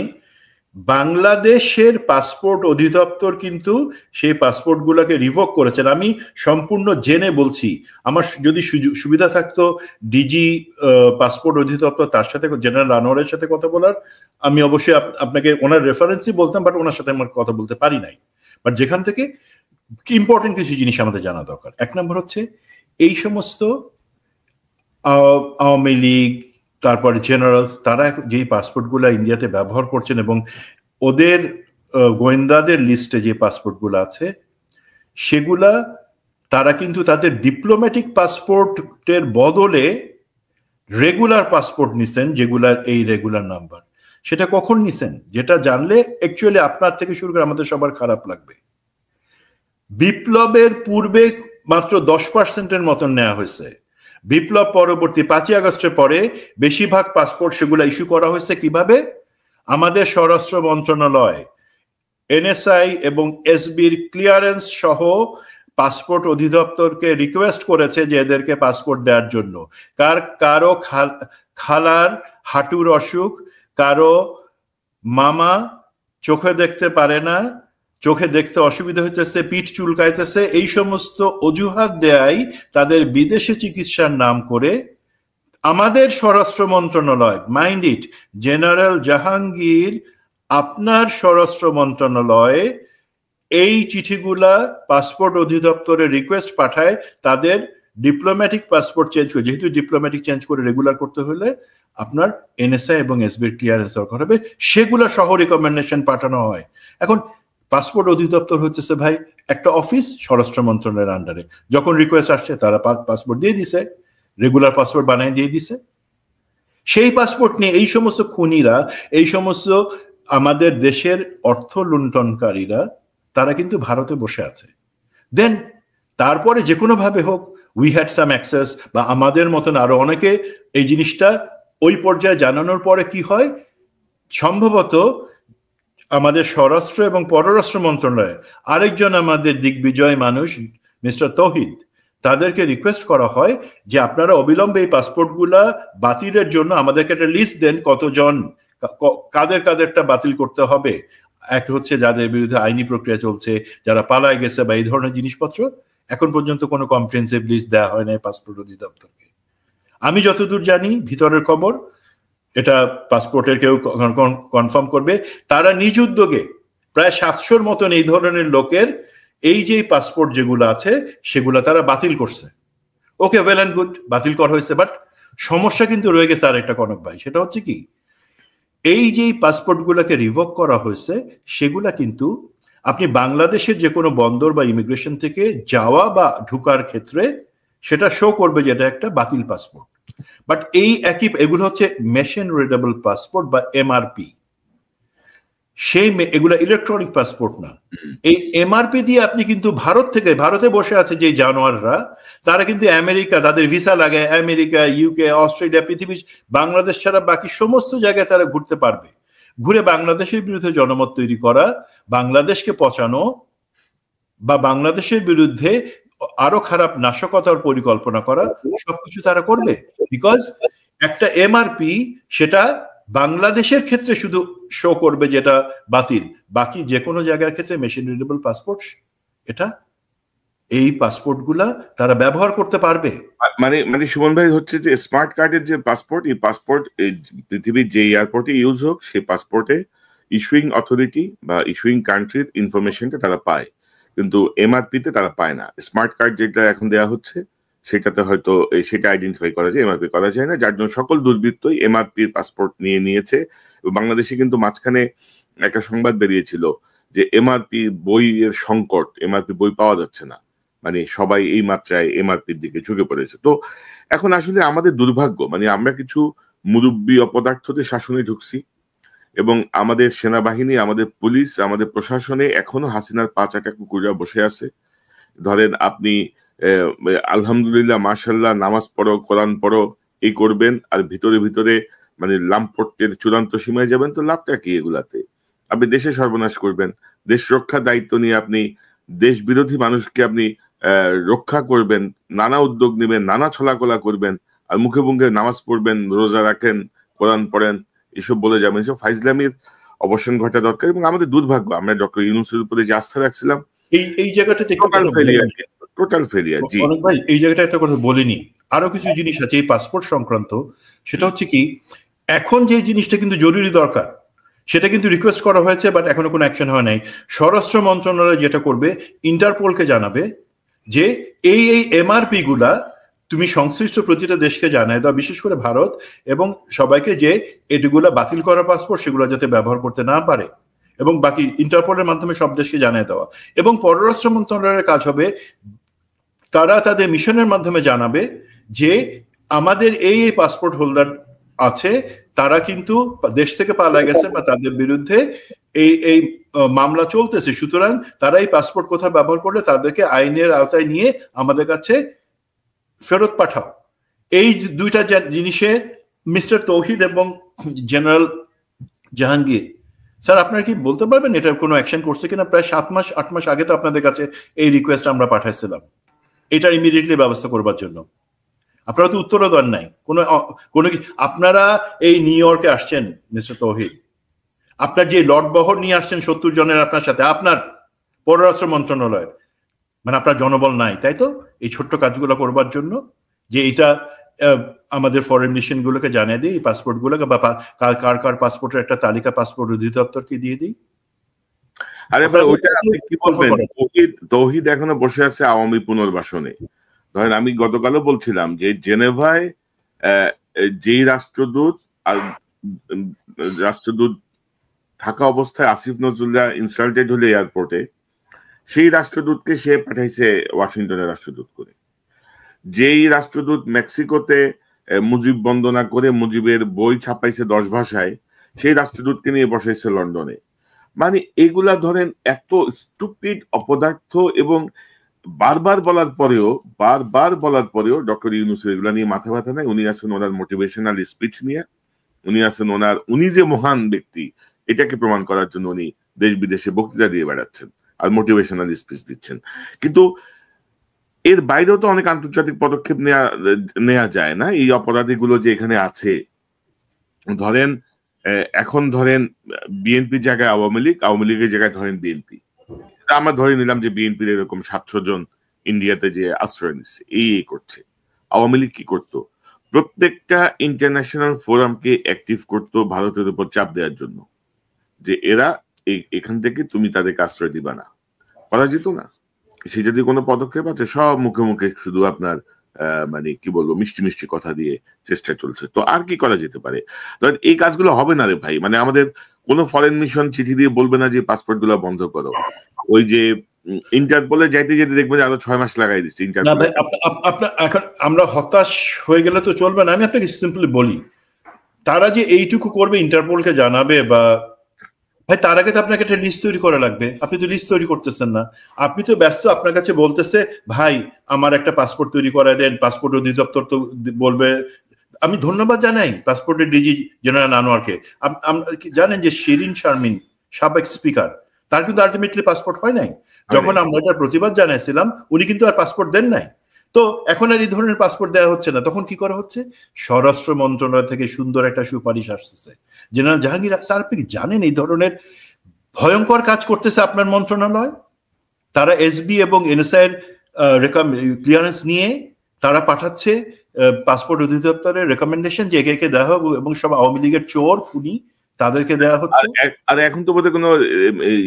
বাংলাদেশের পাসপোর্ট অধিদপ্তর কিন্তু সেই পাসপোর্টগুলোকে রিভোক করেছেন। আমি সম্পূর্ণ জেনে বলছি, আমার যদি সুবিধা থাকতো ডিজি পাসপোর্ট অধিদপ্তর, তার সাথে জেনারেল আনোয়ারের সাথে কথা বলার, আমি অবশ্যই আপনাকে ওনার রেফারেন্সই বলতাম, বাট ওনার সাথে আমার কথা বলতে পারি নাই। বাট যেখান থেকে ইম্পর্টেন্ট কিছু জিনিস আমাদের জানা দরকার। এক নম্বর হচ্ছে এই সমস্ত আওয়ামী লীগ, তারপরে জেনারেলস, তারা যেই পাসপোর্টগুলো ইন্ডিয়াতে ব্যবহার করছেন এবং ওদের গোয়েন্দাদের লিস্টে যে পাসপোর্টগুলো আছে সেগুলা তারা কিন্তু তাদের ডিপ্লোম্যাটিক পাসপোর্টের বদলে রেগুলার পাসপোর্ট নিছেন, যেগুলার এই রেগুলার নাম্বার। সেটা কখন নিছেন, যেটা জানলে অ্যাকচুয়ালি আপনার থেকে শুরু করে আমাদের সবার খারাপ লাগবে। বিপ্লবের পূর্বে মাত্র 10%-এর মতন নেওয়া হয়েছে। বিপ্লব পরবর্তী 5ই আগস্টের পরে বেশিরভাগ পাসপোর্ট সেগুলো ইস্যু করা হয়েছে কিভাবে? আমাদের স্বরাষ্ট্র মন্ত্রণালয়, এনএসআই এবং এসবির ক্লিয়ারেন্স সহ পাসপোর্ট অধিদপ্তরকে রিকোয়েস্ট করেছে যে এদেরকে পাসপোর্ট দেওয়ার জন্য। কারো খালার হাঁটুর অসুখ, কারো মামা চোখে দেখতে পারে না, চোখে দেখতে অসুবিধা হইতেছে, পিঠ চুলকাইতেছে, এই সমস্ত অজুহাত দেয় তাদের বিদেশে চিকিৎসার নাম করে আমাদের স্বরাষ্ট্র মন্ত্রণালয়, মাইন্ড ইট, জেনারেল জাহাঙ্গীর আপনার স্বরাষ্ট্র মন্ত্রণালয়ে এই চিঠিগুলা পাসপোর্ট অধিদপ্তরে রিকোয়েস্ট পাঠায় তাদের ডিপ্লোম্যাটিক পাসপোর্ট চেঞ্জ করে। যেহেতু ডিপ্লোম্যাটিক চেঞ্জ করে রেগুলার করতে হলে আপনার এনএসআই এবং এসবির ক্লিয়ারেন্স দরকার হবে, সেগুলা সহ রিকমেন্ডেশন পাঠানো হয়। এখন পাসপোর্ট অধিদপ্তর হচ্ছে ভাই একটা অফিস স্বরাষ্ট্র মন্ত্রণালয়ের আন্ডারে, যখন রিকোয়েস্ট আসছে তারা পাসপোর্ট দিয়ে দিছে, রেগুলার পাসপোর্ট বানিয়ে দিয়ে দিছে। সেই পাসপোর্ট নিয়ে এই সমস্ত খুনিরা, এই সমস্ত আমাদের দেশের অর্থ লুণ্ঠনকারীরা, তারা কিন্তু ভারতে বসে আছে। দেন তারপরে যে কোনো ভাবে হোক, উই হ্যাড সাম অ্যাক্সেস, বা আমাদের মতন আরো অনেকে এই জিনিসটা ওই পর্যায়ে জানানোর পরে কি হয়, সম্ভবত আমাদের স্বরাষ্ট্র এবং পররাষ্ট্র মন্ত্রণালয়ে আরেকজন আমাদের দিগ্বিজয় মানুষ মিস্টার তৌহিদ, তাদেরকে রিকোয়েস্ট করা হয় যে আপনারা অবিলম্বে এই পাসপোর্টগুলা বাতিলের জন্য আমাদেরকে একটা লিস্ট দেন, কতজন কাদের কাদেরটা বাতিল করতে হবে। এক হচ্ছে যাদের বিরুদ্ধে আইনি প্রক্রিয়া চলছে, যারা পালায় গেছে বা এই ধরনের জিনিসপত্র। এখন পর্যন্ত কোনো কম্প্রিহেনসিভ লিস্ট দেওয়া হয় না পাসপোর্ট অধিদপ্তরকে। আমি যতদূর জানি, ভিতরের খবর, এটা পাসপোর্টের কেউ কনফার্ম করবে, তারা নিজ উদ্যোগে প্রায় 700-র মতন এই ধরনের লোকের এই যে পাসপোর্ট যেগুলো আছে সেগুলো তারা বাতিল করছে। ওকে, ওয়েল অ্যান্ড গুড, বাতিল করা হয়েছে, বাট সমস্যা কিন্তু রয়ে গেছে আর একটা, কনক ভাই। সেটা হচ্ছে কি, এই যে পাসপোর্টগুলোকে রিভোক করা হয়েছে সেগুলা কিন্তু আপনি বাংলাদেশের যে কোনো বন্দর বা ইমিগ্রেশন থেকে যাওয়া বা ঢুকার ক্ষেত্রে সেটা শো করবে যে এটা একটা বাতিল পাসপোর্ট। বাট এই একই, এগুলো হচ্ছে মেশিন রিডেবল পাসপোর্ট বা এমআরপি। সেই এগুলা ইলেকট্রনিক পাসপোর্ট না। এই এমআরপি দিয়ে আপনি কিন্তু ভারতে বসে আছে যে জানোয়াররা, তারা কিন্তু আমেরিকা, তাদের ভিসা লাগে আমেরিকা, ইউকে, অস্ট্রেলিয়া, পৃথিবীর বাংলাদেশ ছাড়া বাকি সমস্ত জায়গায় তারা ঘুরতে পারবে। ঘুরে বাংলাদেশের বিরুদ্ধে জনমত তৈরি করা, বাংলাদেশকে পচানো, বা বাংলাদেশের বিরুদ্ধে আরো খারাপ নাশকতার পরিকল্পনা করা, সবকিছু তারা করবে। বিকজ একটা এমআরপি সেটা বাংলাদেশের ক্ষেত্রে শুধু শো করবে যেটা বাতিল, বাকি যে কোনো জায়গার ক্ষেত্রে মেশিন রিডেবল পাসপোর্ট, এটা এই পাসপোর্টগুলা তারা ব্যবহার করতে পারবে। মানে সুমন ভাই, হচ্ছে যে স্মার্ট কার্ডের যে পাসপোর্ট, এই পাসপোর্ট পৃথিবীর যে এয়ারপোর্টে ইউজ হোক, সেই পাসপোর্টে ইস্যুইং অথরিটি বা ইস্যুইং কান্ট্রির ইনফরমেশনটা তারা পায়, কিন্তু এমআরপিতে তারা পায় না। স্মার্ট কার্ড যেটা এখন দেওয়া হচ্ছে সেটাতে হয়তো সেটা আইডেন্টিফাই করা যায়, এমআরপি করা যায় না, যার জন্য সকল দুর্বৃত্তই এমআরপির পাসপোর্ট নিয়েছে। বাংলাদেশে কিন্তু মাঝখানে একটা সংবাদ বেরিয়েছিল যে এমআরপি বইয়ের সংকট, এমআরপি বই পাওয়া যাচ্ছে না, মানে সবাই এই মাত্রায় এমআরপির দিকে ঝুঁকে পড়েছে। তো এখন আসলে আমাদের দুর্ভাগ্য, মানে আমরা কিছু মুরব্বী অপদার্থদের শাসনে ঢুকছি, এবং আমাদের সেনাবাহিনী, আমাদের পুলিশ, আমাদের প্রশাসনে এখনো হাসিনার পা চাটা কুকুররা বসে আছে। ধরেন আপনি আলহামদুলিল্লাহ মাশাল্লাহ নামাজ পড়ো কোরআন পড়ো এই করবেন, আর ভিতরে ভিতরে মানে লাম্পটের চূড়ান্ত সীমায় যাবেন, তো লাভটা কি এগুলাতে? আপনি দেশে সর্বনাশ করবেন। দেশ রক্ষার দায়িত্ব নিয়ে আপনি দেশ বিরোধী মানুষকে আপনি রক্ষা করবেন, নানা উদ্যোগ নেবেন, নানা ছলাকলা করবেন, আর মুখে মুখে নামাজ পড়বেন, রোজা রাখেন, কোরআন পড়েন, এসব বলে যাবেন। এসব ফাইজলামির অবসান ঘটা দরকার। এবং আমাদের দুর্ভাগ্য, আমরা ডক্টর ইউনূসের উপরে যে আস্থা রাখছিলাম এই জায়গাটাতে টোটাল ফেলিয়ার। জি অনেক ভাই, এই জায়গাটা একটা কথা বলিনি, আরো কিছু জিনিস আছে এই পাসপোর্ট সংক্রান্ত। সেটা হচ্ছে কি, এখন যে জিনিসটা কিন্তু জরুরি দরকার, সেটা কিন্তু রিকোয়েস্ট করা হয়েছে, বাট এখনো কোনো অ্যাকশন হয় নাই। স্বরাষ্ট্র মন্ত্রণালয় যেটা করবে, ইন্টারপোলকে জানাবে যে এই এমআরপি গুলা তুমি সংশ্লিষ্ট প্রতিটা দেশকে জানায় দাও, বিশেষ করে ভারত, এবং সবাইকে যে এগুলা বাতিল করা পাসপোর্ট সেগুলো যাতে ব্যবহার করতে না পারে, এবং বাকি ইন্টারপোলের মাধ্যমে সব দেশকে জানিয়ে দেওয়া। এবং পররাষ্ট্র মন্ত্রণালয়ের কাজ হবে, তারা তাদের মিশনের মাধ্যমে জানাবে যে আমাদের এই পাসপোর্ট হোল্ডার আছে, তারা কিন্তু দেশ থেকে পালিয়ে গেছে বা তাদের বিরুদ্ধে এই মামলা চলতেছে, সুতরাং তারা এই পাসপোর্ট কোথাও ব্যবহার করলে তাদেরকে আইনের আওতায় নিয়ে আমাদের কাছে ফেরত পাঠাও। এই দুইটা জিনিসে মিস্টার তৌহিদ এবং জেনারেল জাহাঙ্গীর স্যার, আপনারা কি বলতে পারবেন এটার কোনো অ্যাকশন করছে কিনা? প্রায় 7-8 মাস আগে তো আপনাদের কাছে এই রিকোয়েস্ট আমরা পাঠাইছিলাম এটার ইমিডিয়েটলি ব্যবস্থা করবার জন্য। আপনারা তো উত্তরও দেন নাই কোনো। আপনারা এই নিউ ইয়র্কে আসছেন মিস্টার তৌহিদ, আপনার যে লর্ড বহর নিয়ে আসছেন 70 জনের আপনার সাথে, আপনার পররাষ্ট্র মন্ত্রণালয়ের, মানে আপনার জনবল নাই, তাই তো, এই ছোট্ট কাজগুলো করবার জন্য, যে এটা আমাদের ফরেন মিশন গুলোকে জানিয়ে দিই, এই পাসপোর্ট গুলোকে, বা কার কার পাসপোর্টের একটা তালিকা পাসপোর্ট অধিদপ্তরকে দিয়ে দিই। আরে ভাই, ওইটা আপনি কি বলবেন? তৌহিদ এখনো বসে আছে আওয়ামী পুনর্বাসনে। ধরেন আমি গতকালও বলছিলাম যে জেনেভায় যেই রাষ্ট্রদূত থাকা অবস্থায় আসিফ নজরুল্লাহ ইনসাল্টেড হলে এয়ারপোর্টে, সেই রাষ্ট্রদূতকে সে পাঠাইছে ওয়াশিংটনের রাষ্ট্রদূত করে। যেই রাষ্ট্রদূত মেক্সিকোতে মুজিব বন্দনা করে মুজিবের বই ছাপাইছে 10 ভাষায়, সেই রাষ্ট্রদূতকে নিয়ে বসাইছে লন্ডনে। মানে এগুলা ধরেন এত স্টুপিড অপদার্থ, এবং বারবার বলার পরেও ডক্টর ইউনূসের এগুলা নিয়ে মাথা ব্যথা নাই। উনি আছেন ওনার মোটিভেশনাল স্পিচ নিয়ে, উনি আছেন উনি যে মহান ব্যক্তি এটাকে প্রমাণ করার জন্য উনি দেশ বিদেশে বক্তৃতা দিয়ে বেড়াচ্ছেন আর মোটিভেশনাল স্পিচ দিচ্ছেন। কিন্তু এর বাইরেও তো অনেক আন্তর্জাতিক পদক্ষেপ নেওয়া যায় না? এই অপরাধীগুলো যে এখানে আছে, ধরেন এখন ধরেন বিএনপির জায়গায় আওয়ামী লীগ, আওয়ামী লীগের জায়গায় ধরেন বিএনপি। আমরা ধরে নিলাম যে বিএনপির এরকম 700 জন ইন্ডিয়াতে যে আশ্রয় নিচ্ছে, এই করছে। আওয়ামী লীগ কি করতো? প্রত্যেকটা ইন্টারন্যাশনাল ফোরামকে অ্যাক্টিভ করতো ভারতের উপর চাপ দেওয়ার জন্য, যে এরা এখান থেকে তুমি তাদেরকে আশ্রয় দিবা না। করা যেত না? সে যদি কোনো পদক্ষেপ আছে, সব মুখে মুখে শুধু আপনার মানে কি বলবো, মিষ্টি মিষ্টি কথা দিয়ে চেষ্টা চলছে। তো আর কি করা যেতে পারে? এই কাজগুলো হবে না রে ভাই। মানে আমাদের কোন ফরেন মিশন চিঠি দিয়ে বলবে না যে পাসপোর্ট গুলো বন্ধ করো। ওই যে ইন্টারপোলে যাইতে যেতে দেখবেন যে আরো 6 মাস লাগাই দিচ্ছে ইন্টারপোলে। এখন আমরা হতাশ হয়ে গেলে তো চলবে না। আমি আপনাকে সিম্পলি বলি, তারা যে এইটুকু করবে, ইন্টারপোলকে জানাবে, বা ভাই তার আগে তো আপনাকে একটা লিস্ট তৈরি করা লাগবে। আপনি তো লিস্ট তৈরি করতেছেন না, আপনি তো ব্যস্ত। আপনার কাছে বলতেছে ভাই আমার একটা পাসপোর্ট তৈরি করা দেন, পাসপোর্ট অধিদপ্তর তো বলবে। আমি ধন্যবাদ জানাই পাসপোর্টের ডিজি জেনারেল আনোয়ারকে। জানেন যে শিরিন শারমিন সাবেক স্পিকার, তার কিন্তু আলটিমেটলি পাসপোর্ট হয় নাই। যখন আমরা এটার প্রতিবাদ জানাইছিলাম, উনি কিন্তু আর পাসপোর্ট দেন নাই। তো এখন আর এই ধরনের পাসপোর্ট দেওয়া হচ্ছে না। তখন কি করা হচ্ছে? স্বরাষ্ট্র মন্ত্রণালয় থেকে সুন্দর একটা সুপারিশ আসতেছে। জেনারেল জাহাঙ্গীর স্যার, আপনি কি জানেন এই ধরনের ভয়ঙ্কর কাজ করতেছে আপনার মন্ত্রণালয়? তারা এসবি এবং এনএসআই এর ক্লিয়ারেন্স নিয়ে তারা পাঠাচ্ছে পাসপোর্ট অধিদপ্তরের রেকমেন্ডেশন যে একে দেওয়া হবে, এবং সব আওয়ামী লীগের চোর খুনি তাদেরকে দেওয়া হচ্ছে। আর এখন তো বোধহয় কোনো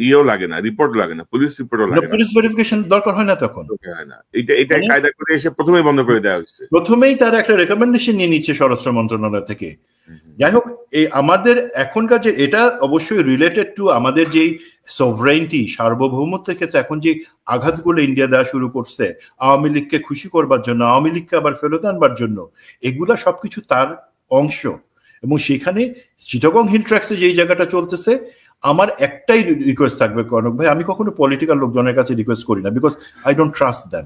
ইয়েও লাগে না, রিপোর্ট লাগে না, পুলিশ রিপোর্টও লাগে না, পুলিশ ভেরিফিকেশন দরকার হয় না তখন। হয় না। এটা কায়দা করে এসে প্রথমেই বন্ধ করে দেওয়া হচ্ছে। প্রথমেই তারা একটা রেকমেন্ডেশন নিয়ে নিচ্ছে স্বরাষ্ট্র মন্ত্রণালয় থেকে। যাই হোক, এই আমাদের এখনকার যে এটা অবশ্যই রিলেটেড টু আমাদের যেই সভরেইনটি, সার্বভৌমত্বের ক্ষেত্রে এখন যে আঘাতগুলো ইন্ডিয়া দেওয়া শুরু করছে আওয়ামী লীগকে খুশি করবার জন্য, আওয়ামী লীগকে আবার ফেরত আনবার জন্য, এগুলা সবকিছু তার অংশ। এবং সেখানে চিটাগং হিল ট্র্যাক্সে যেই জায়গাটা চলতেছে, আমার একটাই রিকোয়েস্ট থাকবে কনক ভাই, আমি কখনো পলিটিক্যাল লোকজনের কাছে রিকোয়েস্ট করি না, because I don't trust them.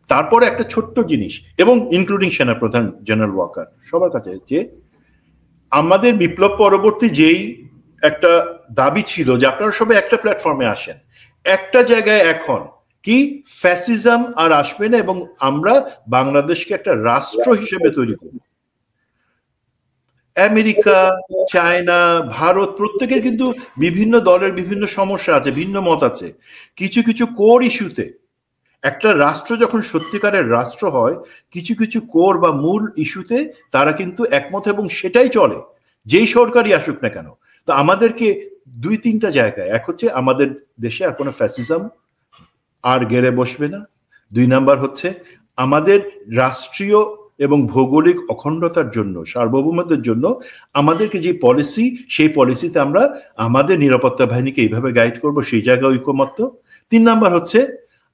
তারপরে একটা ছোট্ট জিনিস, এবং ইনক্লুডিং সেনাপ্রধান জেনারেল ওয়াকার সবার কাছে, যে আমাদের বিপ্লব পরবর্তী যেই একটা দাবি ছিল যে আপনারা সবাই একটা প্ল্যাটফর্মে আসেন, একটা জায়গায় এখন কি ফ্যাসিজম আর আসবে না, এবং আমরা বাংলাদেশকে একটা রাষ্ট্র হিসেবে তৈরি করব। আমেরিকা, চায়না, ভারত প্রত্যেকের কিন্তু বিভিন্ন দলের বিভিন্ন সমস্যা আছে, ভিন্ন মত আছে। কিছু কিছু কোর ইস্যুতে একটা রাষ্ট্র যখন সত্যিকারের রাষ্ট্র হয়, কিছু কিছু কোর বা মূল ইস্যুতে তারা কিন্তু একমত, এবং সেটাই চলে যেই সরকারই আসুক না কেন। তো আমাদেরকে 2-3টা জায়গায়, এক হচ্ছে আমাদের দেশে আর কোনো ফ্যাসিজম আর গেড়ে বসবে না। 2 নাম্বার হচ্ছে আমাদের রাষ্ট্রীয় এবং ভৌগোলিক অখণ্ডতার জন্য, সার্বভৌমত্বের জন্য আমাদেরকে যে পলিসি, সেই পলিসিতে আমরা আমাদের নিরাপত্তা বাহিনীকে এইভাবে গাইড করব, সেই জায়গায় ঐকমত্য। 3 নাম্বার হচ্ছে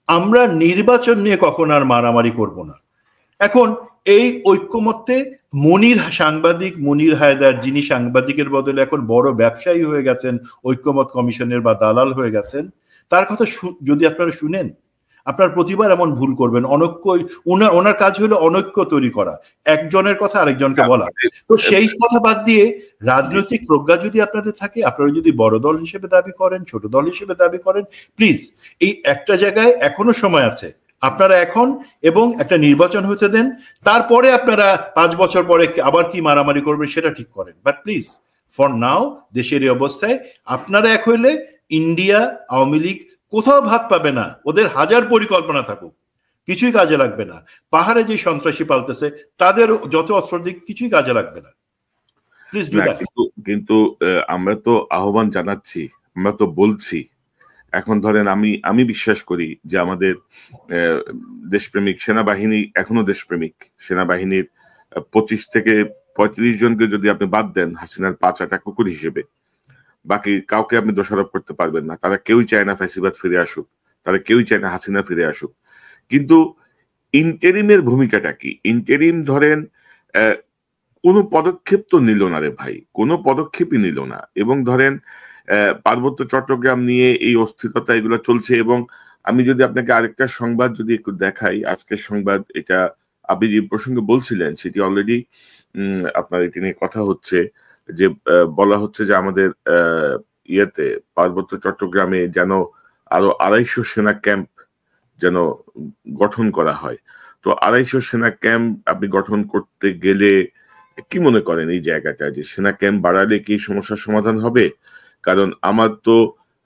আমরা নির্বাচন নিয়ে কখন আর মারামারি করব না। এখন এই ঐক্যমত্যে সাংবাদিক মনির হায়দার, যিনি সাংবাদিকের বদলে এখন বড় ব্যবসায়ী হয়ে গেছেন, ঐক্যমত কমিশনের বা দালাল হয়ে গেছেন, তার কথা যদি আপনারা শুনেন, আপনার প্রতিবার এমন ভুল করবেন। অনৈক্য, ওনার কাজ হলো অনৈক্য তৈরি করা, একজনের কথা আরেকজনকে বলা। তো সেই কথা বাদ দিয়ে রাজনৈতিক প্রজ্ঞা যদি আপনাদের থাকে, আপনারা যদি বড় দল হিসেবে দাবি করেন, ছোট দল হিসেবে দাবি করেন, প্লিজ এই একটা জায়গায় এখনো সময় আছে, আপনারা এখন এবং একটা নির্বাচন হতে দেন, তারপরে আপনারা 5 বছর পরে আবার কি মারামারি করবেন সেটা ঠিক করেন। বাট প্লিজ ফর নাও দেশের এই অবস্থায় আপনারা এক হইলে ইন্ডিয়া, আওয়ামী লীগ কোথাও ভাত পাবে না। ওদের হাজার পরিকল্পনা থাকুক, কিছুই কাজে লাগবে না। পাহাড়ে যে সন্ত্রাসী পালতেছে তাদের যত অস্ত্র দিক, কিছুই কাজে লাগবে না। Please do that. কিন্তু আমরা তো আহ্বান জানাচ্ছি, আমরা তো বলছি। এখন ধরেন আমি বিশ্বাস করি যে আমাদের দেশপ্রেমিক সেনাবাহিনী এখনো দেশপ্রেমিক। সেনাবাহিনীর 25 থেকে 35 জনকে যদি আপনি বাদ দেন হাসিনার 5-8 কুকুর হিসেবে, বাকি কাউকে আপনি দোষারোপ করতে পারবেন না। তারা কেউই চায় না ফ্যাসিবাদ ফিরে আসুক, তারা কেউই চায় না হাসিনা ফিরে আসুক। কিন্তু ইন্টেরিমের ভূমিকাটা কি? ইন্টেরিম ধরেন কোনো পদক্ষেপ তো নিল না রে ভাই, কোনো পদক্ষেপই নিল না। এবং ধরেন পার্বত্য চট্টগ্রাম নিয়ে এই অস্থিরতা এগুলো চলছে। এবং আমি যদি আপনাকে আরেকটা সংবাদ যদি একটু দেখাই, আজকের সংবাদ, এটা আপনি যে প্রসঙ্গে বলছিলেন সেটি অলরেডি আপনার এটি নিয়ে কথা হচ্ছে, যে বলা হচ্ছে যে আমাদের ইয়েতে পার্বত্য চট্টগ্রামে যেন আরো 250 সেনা ক্যাম্প যেন গঠন করা হয়। তো 250 সেনা ক্যাম্প আপনি গঠন করতে গেলে কি মনে করেন এই জায়গাটা, যে সেনা ক্যাম্প বাড়ালে কি সমস্যার সমাধান হবে? কারণ আমার তো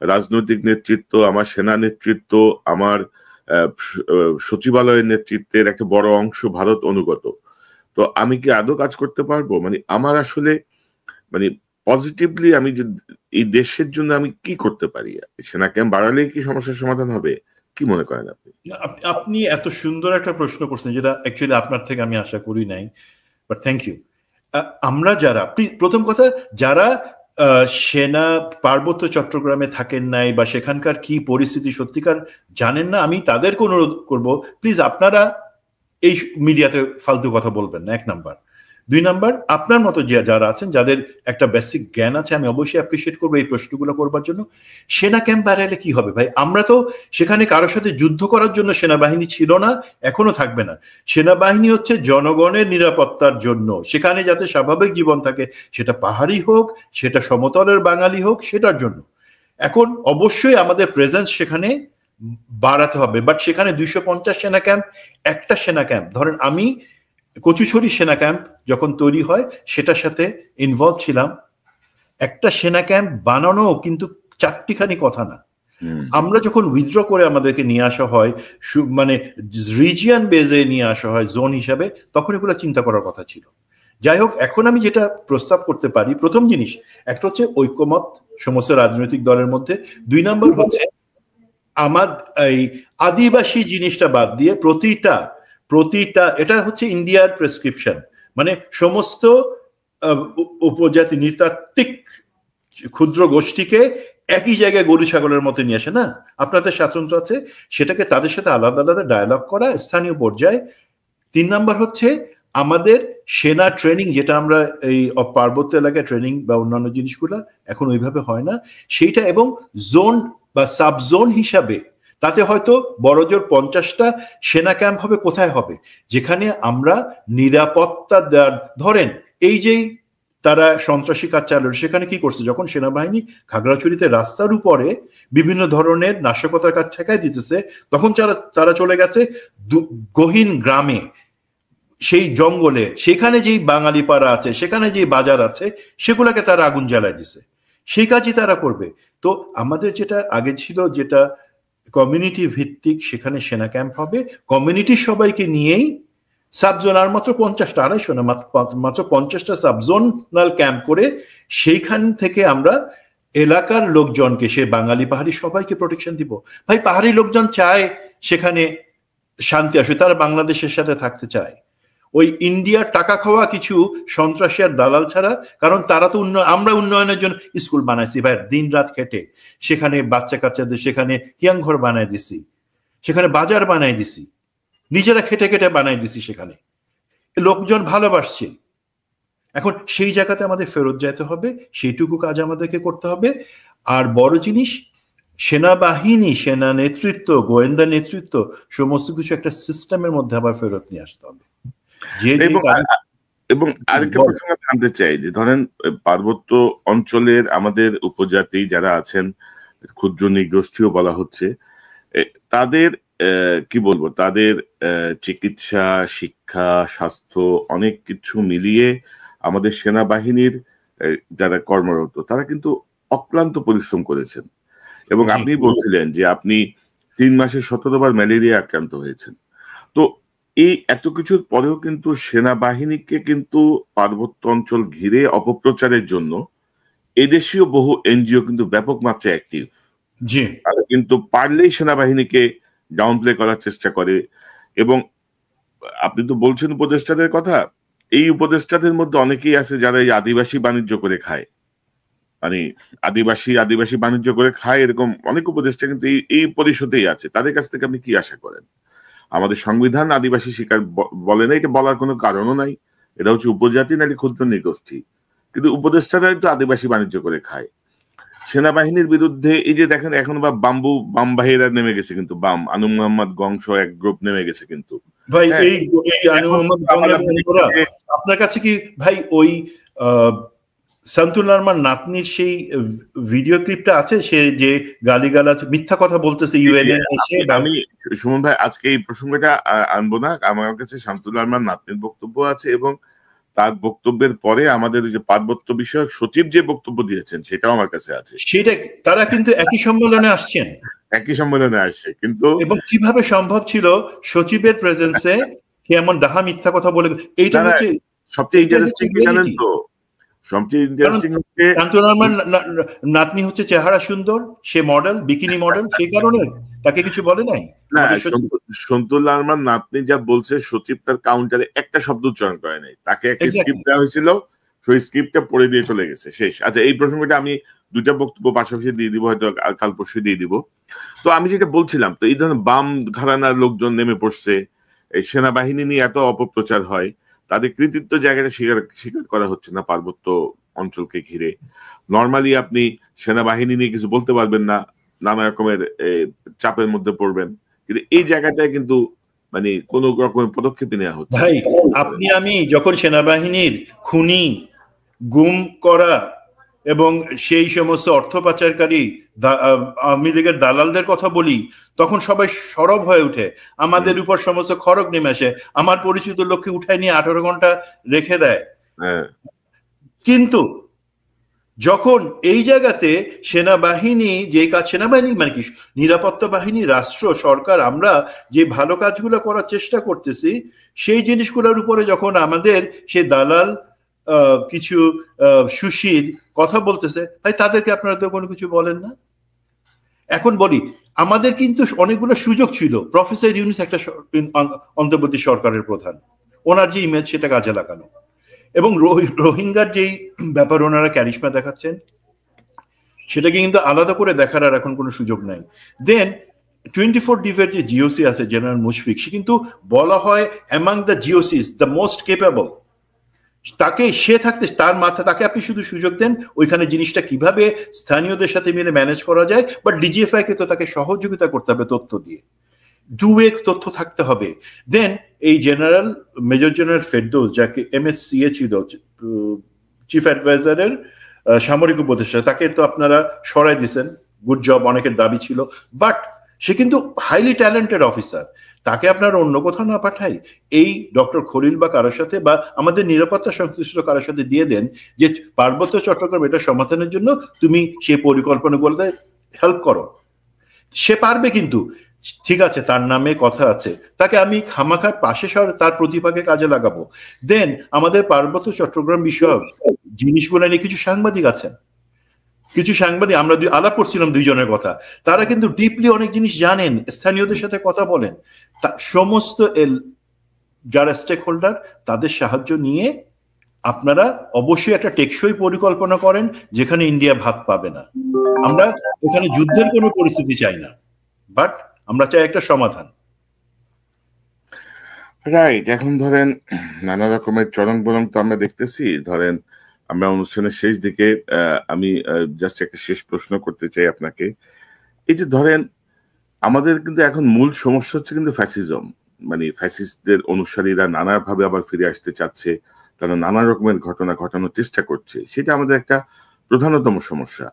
রাজনৈতিক নেতৃত্ব, আমার সেনা নেতৃত্ব, আমার সচিবালয়ের নেতৃত্বের একটা বড় অংশ ভারত অনুগত। তো আমি কি আদৌ কাজ করতে পারবো? মানে আমার আসলে মানে পজিটিভলি আমি এই দেশের জন্য আমি কি করতে পারি? সেনা ক্যাম্প বাড়ালে কি সমস্যার সমাধান হবে? কি মনে করেন আপনি? আপনি এত সুন্দর একটা প্রশ্ন করছেন, যেটা অ্যাকচুয়ালি আপনার থেকে আমি আশা করি নাই, বাট থ্যাংক ইউ। আমরা যারা, প্রথম কথা, যারা সেনা পার্বত্য চট্টগ্রামে থাকেন নাই বা সেখানকার কি পরিস্থিতি সত্যিকার জানেন না, আমি তাদেরকে অনুরোধ করব, প্লিজ আপনারা এই মিডিয়াতে ফালতু কথা বলবেন না, 1 নাম্বার। 2 নাম্বার, আপনার মতো যারা আছেন, যাদের একটা বেসিক জ্ঞান আছে, আমি অবশ্যই অ্যাপ্রিসিয়েট করবো এই প্রশ্নগুলো করবার জন্য। সেনা ক্যাম্প বাড়াইলে কি হবে ভাই? আমরা তো সেখানে কারোর সাথে যুদ্ধ করার জন্য সেনাবাহিনী ছিল না, এখনো থাকবে না। সেনাবাহিনী হচ্ছে জনগণের নিরাপত্তার জন্য, সেখানে যাতে স্বাভাবিক জীবন থাকে, সেটা পাহাড়ি হোক, সেটা সমতলের বাঙালি হোক, সেটার জন্য। এখন অবশ্যই আমাদের প্রেজেন্স সেখানে বাড়াতে হবে, বাট সেখানে 250 সেনা ক্যাম্প, একটা সেনা ক্যাম্প, ধরেন আমি কচুছড়ি সেনা ক্যাম্প যখন তৈরি হয় সেটার সাথে ইনভলভ ছিলাম। একটা সেনা ক্যাম্প বানানো কিন্তু 4টিখানি কথা না। আমরা যখন উইথড্র করে আমাদেরকে নিয়ে আসা হয়, মানে রিজিয়ন বেজে নিয়ে আসা হয় জোন হিসাবে, তখন এগুলো চিন্তা করার কথা ছিল। যাই হোক, এখন আমি যেটা প্রস্তাব করতে পারি, প্রথম জিনিস একটা হচ্ছে ঐক্যমত সমস্ত রাজনৈতিক দলের মধ্যে। 2 নাম্বার হচ্ছে আমার এই আদিবাসী জিনিসটা বাদ দিয়ে প্রতিটা এটা হচ্ছে ইন্ডিয়ার প্রেসক্রিপশন, মানে সমস্ত উপজাতি নৃতাত্ত্বিক ক্ষুদ্র গোষ্ঠীকে একই জায়গায় গরু ছাগলের মতো নিয়ে আসে না, আপনাদের স্বাতন্ত্র্য আছে, সেটাকে তাদের সাথে আলাদা আলাদা ডায়ালগ করা স্থানীয় পর্যায়ে। 3 নাম্বার হচ্ছে আমাদের সেনা ট্রেনিং যেটা আমরা এই পার্বত্য এলাকায় ট্রেনিং বা অন্যান্য জিনিসগুলো এখন ওইভাবে হয় না সেইটা, এবং জোন বা সাব জোন হিসাবে তাতে হয়তো বড়জোর 50টা সেনা ক্যাম্প হবে। কোথায় হবে? যেখানে আমরা নিরাপত্তা ধরেন এই যেই তারা সন্ত্রাসী কাজ চালালো, সেখানে কি করছে, যখন সেনাবাহিনী খাগড়াছড়িতে রাস্তার উপরে বিভিন্ন ধরনের নাশকতার কাজ ঠেকাই দিতেছে, তখন তারা চলে গেছে গহীন গ্রামে, সেই জঙ্গলে, সেখানে যেই বাঙালি পাড়া আছে, সেখানে যেই বাজার আছে, সেগুলোকে তারা আগুন জ্বালায় দিছে। সেই কাজই তারা করবে। তো আমাদের যেটা আগে ছিল, যেটা কমিউনিটি ভিত্তিক, সেখানে সেনা ক্যাম্প হবে, কমিউনিটির সবাইকে নিয়েই সাবজোন, আর মাত্র 50টা, 250 না, মাত্র 50টা সাবজোনাল ক্যাম্প করে সেইখান থেকে আমরা এলাকার লোকজনকে, সে বাঙালি পাহাড়ি সবাইকে প্রোটেকশন দিব। ভাই, পাহাড়ি লোকজন চায় সেখানে শান্তি আসে, তারা বাংলাদেশের সাথে থাকতে চায়। ওই ইন্ডিয়ার টাকা খাওয়া কিছু সন্ত্রাসী আর দালাল ছাড়া, কারণ তারা তো আমরা উন্নয়নের জন্য স্কুল বানাইছি ভাই, দিন রাত খেটে, সেখানে বাচ্চা কাচ্চাদের সেখানে কিয়াংঘর বানাই দিছি, সেখানে বাজার বানাই দিছি, নিজেরা খেটে খেটে বানাই দিছি, সেখানে লোকজন ভালোবাসছে। এখন সেই জায়গাতে আমাদের ফেরত যেতে হবে, সেইটুকু কাজ আমাদেরকে করতে হবে। আর বড় জিনিস, সেনাবাহিনী, সেনা নেতৃত্ব, গোয়েন্দা নেতৃত্ব, সমস্ত কিছু একটা সিস্টেমের মধ্যে আবার ফেরত নিয়ে আসতে হবে। এবং আরেকটা প্রসঙ্গ জানতে চাই যে ধরেন পার্বত্য অঞ্চলের আমাদের উপজাতি যারা আছেন, ক্ষুদ্র নৃগোষ্ঠীও বলা হচ্ছে, তাদের কি বলবো, তাদের চিকিৎসা, শিক্ষা, স্বাস্থ্য অনেক কিছু মিলিয়ে আমাদের সেনাবাহিনীর যারা কর্মরত তারা কিন্তু অক্লান্ত পরিশ্রম করেছেন। এবং আপনি বলছিলেন যে আপনি 3 মাসে 17 বার ম্যালেরিয়া আক্রান্ত হয়েছেন। তো এই এত কিছুর পরেও কিন্তু সেনাবাহিনীকে কিন্তু পার্বত্য অঞ্চল ঘিরে অপপ্রচারের জন্য এদেশীয় বহু এনজিও কিন্তু ব্যাপক মাত্রায় অ্যাক্টিভ। তারা কিন্তু পারলেই সেনাবাহিনীকে ডাউন প্লে করার চেষ্টা করে। এবং আপনি তো বলছেন উপদেষ্টাদের কথা, এই উপদেষ্টাদের মধ্যে অনেকেই আছে যারা এই আদিবাসী বাণিজ্য করে খায়, মানে আদিবাসী বাণিজ্য করে খায়, এরকম অনেক উপদেষ্টা কিন্তু এই পরিষদেই আছে। তাদের কাছ থেকে আপনি কি আশা করেন? আমাদের সংবিধান আদিবাসী শিকার বলে না, এটা বলার কোনো কারণও নাই, এটা হচ্ছে উপজাতি নাকি ক্ষুদ্র নৃগোষ্ঠী, কিন্তু উপদেষ্টারাই তো আদিবাসী বাণিজ্য করে খায়। সেনাবাহিনীর বিরুদ্ধে এই যে দেখেন এখন বা বাম বাহিরা নেমে গেছে, কিন্তু বাম আনু মোহাম্মদ গংশ এক গ্রুপ নেমে গেছে। কিন্তু ভাই এই আনু মোহাম্মদ আপনার কাছে কি ভাই ওই শামসুল আরমান নাতনির সেই ভিডিও ক্লিপটা আছে, সে যে গালিগালাজ মিথ্যা কথা বলতেছে ইউএনএ এসে? আমি সুমন ভাই আজকে এই প্রসঙ্গটা আনবো না, আমার কাছে শামসুল আরমান নাতনির বক্তব্য আছে, এবং তার বক্তব্যের পরে আমাদের যে পার্বত্য বিষয়ক সচিব যে বক্তব্য দিয়েছেন সেটাও আমার কাছে আছে। সেটা তারা কিন্তু একই সম্মেলনে আসছেন, একই সম্মেলনে আসছে, কিন্তু এবং কিভাবে সম্ভব ছিল সচিবের প্রেজেন্সে সে এমন ডাহা মিথ্যা কথা বলে? এইটা হচ্ছে সবচেয়ে ইন্টারেস্টিং কি জানেন তো, সবচেয়ে ইন্টারেস্টিং হচ্ছে শামসুল আরমান নাতনি হচ্ছে চেহারা সুন্দর, সে মডেল, বিকিনি মডেল, সেই কারণে তাকে কিছু বলে নাই। শামসুল আরমান নাতনি যা বলছে, সচিব তার কাউন্টারে একটা শব্দ উচ্চারণ করে নাই, তাকে একটা স্ক্রিপ্ট দেওয়া হয়েছিল, সেই স্ক্রিপ্টটা পড়ে দিয়ে চলে গেছে, শেষ। আচ্ছা, এই প্রসঙ্গটা আমি 2টা বক্তব্য পাশাপাশি দিয়ে দিব, হয়তো কাল পরশু দিয়ে দিব। তো আমি যেটা বলছিলাম, তো এই ধরনের বাম ঘরানার লোকজন নেমে পড়ছে, এই সেনাবাহিনী নিয়ে এত অপপ্রচার হয়, তাদের কৃতিত্ব জায়গাটা স্বীকার করা হচ্ছে না পার্বত্য অঞ্চলকে ঘিরে। নর্মালি আপনি সেনাবাহিনী নিয়ে কিছু বলতে পারবেন না, নানা রকমের চাপের মধ্যে পড়বেন, কিন্তু এই জায়গাটায় কিন্তু মানে কোন রকমের পদক্ষেপ নেওয়া হচ্ছে। ভাই, আপনি আমি যখন সেনাবাহিনীর খুনি, গুম করা এবং সেই সমস্ত অর্থ পাচারকারী আওয়ামী লীগের দালালদের কথা বলি, তখন সবাই সরব হয়ে উঠে, আমাদের উপর সমস্ত খড়গ নেমে আসে, আমার পরিচিত লোককে উঠায় নিয়ে 18 ঘন্টা রেখে দেয়। কিন্তু যখন এই জায়গাতে সেনাবাহিনী যে কাজ, সেনাবাহিনী মানে কি, নিরাপত্তা বাহিনী, রাষ্ট্র, সরকার, আমরা যে ভালো কাজগুলো করার চেষ্টা করতেছি, সেই জিনিসগুলোর উপরে যখন আমাদের সে দালাল কিছু সুশীল কথা বলতেছে, ভাই তাদেরকে আপনারা তো কোনো কিছু বলেন না। এখন বলি, আমাদের কিন্তু অনেকগুলো সুযোগ ছিল। প্রফেসর ইউনূস একটা অন্তর্বর্তী সরকারের প্রধান, ওনার যে ইমেজ সেটা কাজে লাগানো, এবং রোহিঙ্গার যেই ব্যাপার ওনারা ক্যারিশমা দেখাচ্ছেন, সেটাকে কিন্তু আলাদা করে দেখার আর এখন কোনো সুযোগ নাই। দেন 24DV-এর যে জিওসি আছে জেনারেল মুশফিক, সে কিন্তু বলা হয় among the GOCs the most capable. তাকে সে থাকতে তার মাথা, তাকে আপনি শুধু সুযোগ দেন ওইখানে জিনিসটা কিভাবে স্থানীয়দের সাথে মিলে ম্যানেজ করা যায়, বাট ডিজিএফআই কে তো তাকে সহযোগিতা করতে হবে তথ্য দিয়ে, দুয়েক তথ্য থাকতে হবে। দেন এই জেনারেল মেজর জেনারেল ফেরদৌস, যাকে MSCA ছিল চিফ অ্যাডভাইজারের সামরিক উপদেষ্টা, তাকে তো আপনারা সরাই দিয়েছেন, গুড জব, অনেকের দাবি ছিল, বাট সে কিন্তু হাইলি ট্যালেন্টেড অফিসার। তাকে আপনারা অন্য কোথাও না পাঠাই এই ডক্টর খলিল বা কারোর সাথে বা আমাদের নিরাপত্তা সংশ্লিষ্ট কারোর সাথে দিয়ে দেন যে পার্বত্য চট্টগ্রাম এটা সমাধানের জন্য তুমি সেই পরিকল্পনাগুলোতে হেল্প করো। সে পারবে, কিন্তু ঠিক আছে তার নামে কথা আছে, তাকে আমি খামাখার পাশে তার প্রতিভাকে কাজে লাগাবো। দেন আমাদের পার্বত্য চট্টগ্রাম বিষয়ক জিনিসগুলো নিয়ে কিছু সাংবাদিক আছেন, কিছু সাংবাদিক আমরা আলাপ করছিলাম দুইজনের কথা, তারা কিন্তু ডিপলি অনেক জিনিস জানেন, স্থানীয়দের সাথে কথা বলেন। সমস্ত যারা স্টেক হোল্ডার তাদের সাহায্য নিয়ে আপনারা অবশ্যই একটা টেকসই পরিকল্পনা করেন যেখানে ইন্ডিয়া ভাত পাবে না। আমরা ওখানে যুদ্ধের কোনো পরিস্থিতি চাই না, বাট আমরা চাই একটা সমাধান। রাইট। এখন ধরেন নানা রকমের চরম বরং তো আমরা দেখতেছি। ধরেন আমরা অনুষ্ঠানের শেষ দিকে আমি জাস্ট একটা শেষ প্রশ্ন করতে চাই আপনাকে। এই যে ধরেন আমাদের কিন্তু এখন মূল সমস্যা হচ্ছে কিন্তু ফ্যাসিজম, মানে ফ্যাসিস্টদের অনুসারীরা নানাভাবে আবার ফিরে আসতে চাচ্ছে, তারা নানা রকমের ঘটনা ঘটানোর চেষ্টা করছে, সেটা আমাদের একটা প্রধানতম সমস্যা।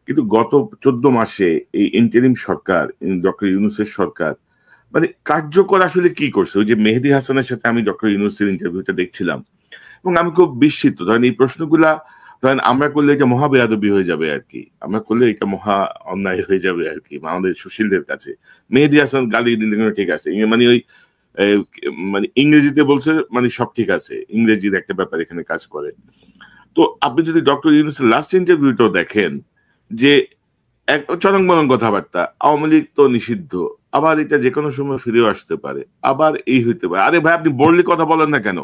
কিন্তু গত 14 মাসে এই ইন্টারিম সরকার, ডক্টর ইউনূসের সরকার মানে কার্যকর আসলে কি করছে? ওই যে মেহেদী হাসানের সাথে আমি ডক্টর ইউনূসের ইন্টারভিউটা দেখছিলাম এবং আমি খুব বিস্মিত। ধরেন এই প্রশ্নগুলা ধরেন আমরা করলে এটা মহা বেয়াদবি হয়ে যাবে আর কি, আমরা করলে এটা মহা অন্যায় হয়ে যাবে আর কি আমাদের সুশীলদের কাছে। মেহেদী হাসান গালি দিলে ঠিক আছে, মানে ওই মানে ইংরেজিতে বলছে মানে সব ঠিক আছে, ইংরেজির একটা ব্যাপার এখানে কাজ করে। তো আপনি যদি ডক্টর ইউনূসের লাস্ট ইন্টারভিউটাও দেখেন যে এক চরমবরং কথাবার্তা, আওয়ামী লীগ তো নিষিদ্ধ, আবার এটা যে কোনো সময় ফিরেও আসতে পারে, আবার এই হইতে পারে। আরে ভাই আপনি বললে কথা বলেন না কেন?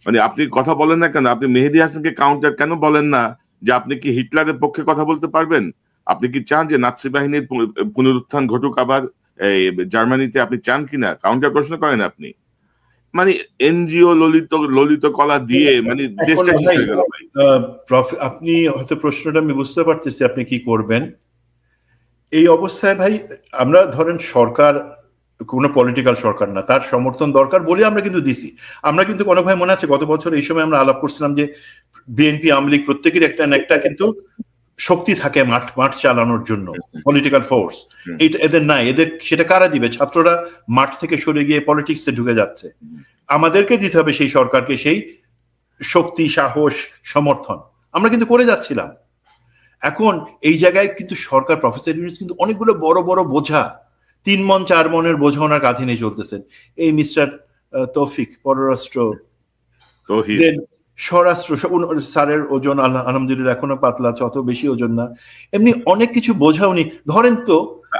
মানে আপনি কথা বলেন না কেন? আপনি মেহেদী হাসানকে কাউন্টার কেন বলেন না যে আপনি কি হিটলারের পক্ষে কথা বলতে পারবেন? আপনি কি চান যে নাৎসি বাহিনীর পুনরুত্থান ঘটুক আবার জার্মানিতে? আপনি চান কিনা? কাউন্টার প্রশ্ন করেন আপনি। মানে এনজিও ললিত কলা দিয়ে মানে দেশটা শেষ হয়ে গেল ভাই। আপনি হয়তো প্রশ্নটা আমি বুঝতে পারতেছি আপনি কি করবেন এই অবস্থায়। ভাই আমরা ধরেন সরকার কোনো পলিটিক্যাল সরকার না, তার সমর্থন দরকার বলে আমরা কিন্তু দিছি। আমরা কিন্তু কোনো ভাই মনে আছে গত বছর এই সময় আমরা আলাপ করছিলাম যে বিএনপি আওয়ামী লীগ প্রত্যেকের একটা না একটা কিন্তু শক্তি থাকে মাঠ চালানোর জন্য, পলিটিক্যাল ফোর্স। এটা এদের নাই, এদের সেটা কারা দিবে? ছাত্ররা মাঠ থেকে সরে গিয়ে পলিটিক্সে ঢুকে যাচ্ছে। আমাদেরকে দিতে হবে সেই সরকারকে সেই শক্তি, সাহস, সমর্থন। আমরা কিন্তু করে যাচ্ছিলাম। এখন এই জায়গায় কিন্তু সরকার, প্রফেসর ইউনূস কিন্তু অনেকগুলো বড় বড় বোঝা, 3 মণ 4 মণের বোঝা ওনার কাঁধে নিয়ে চলতেছেন। এই মিস্টার তৌফিক পররাষ্ট্র, স্বরাষ্ট্র, স্যারের ওজন আলহামদুলিল্লাহ এখনো পাতলা আছে, অত বেশি ওজন না। এমনি অনেক কিছু বোঝা উনি ধরেন। তো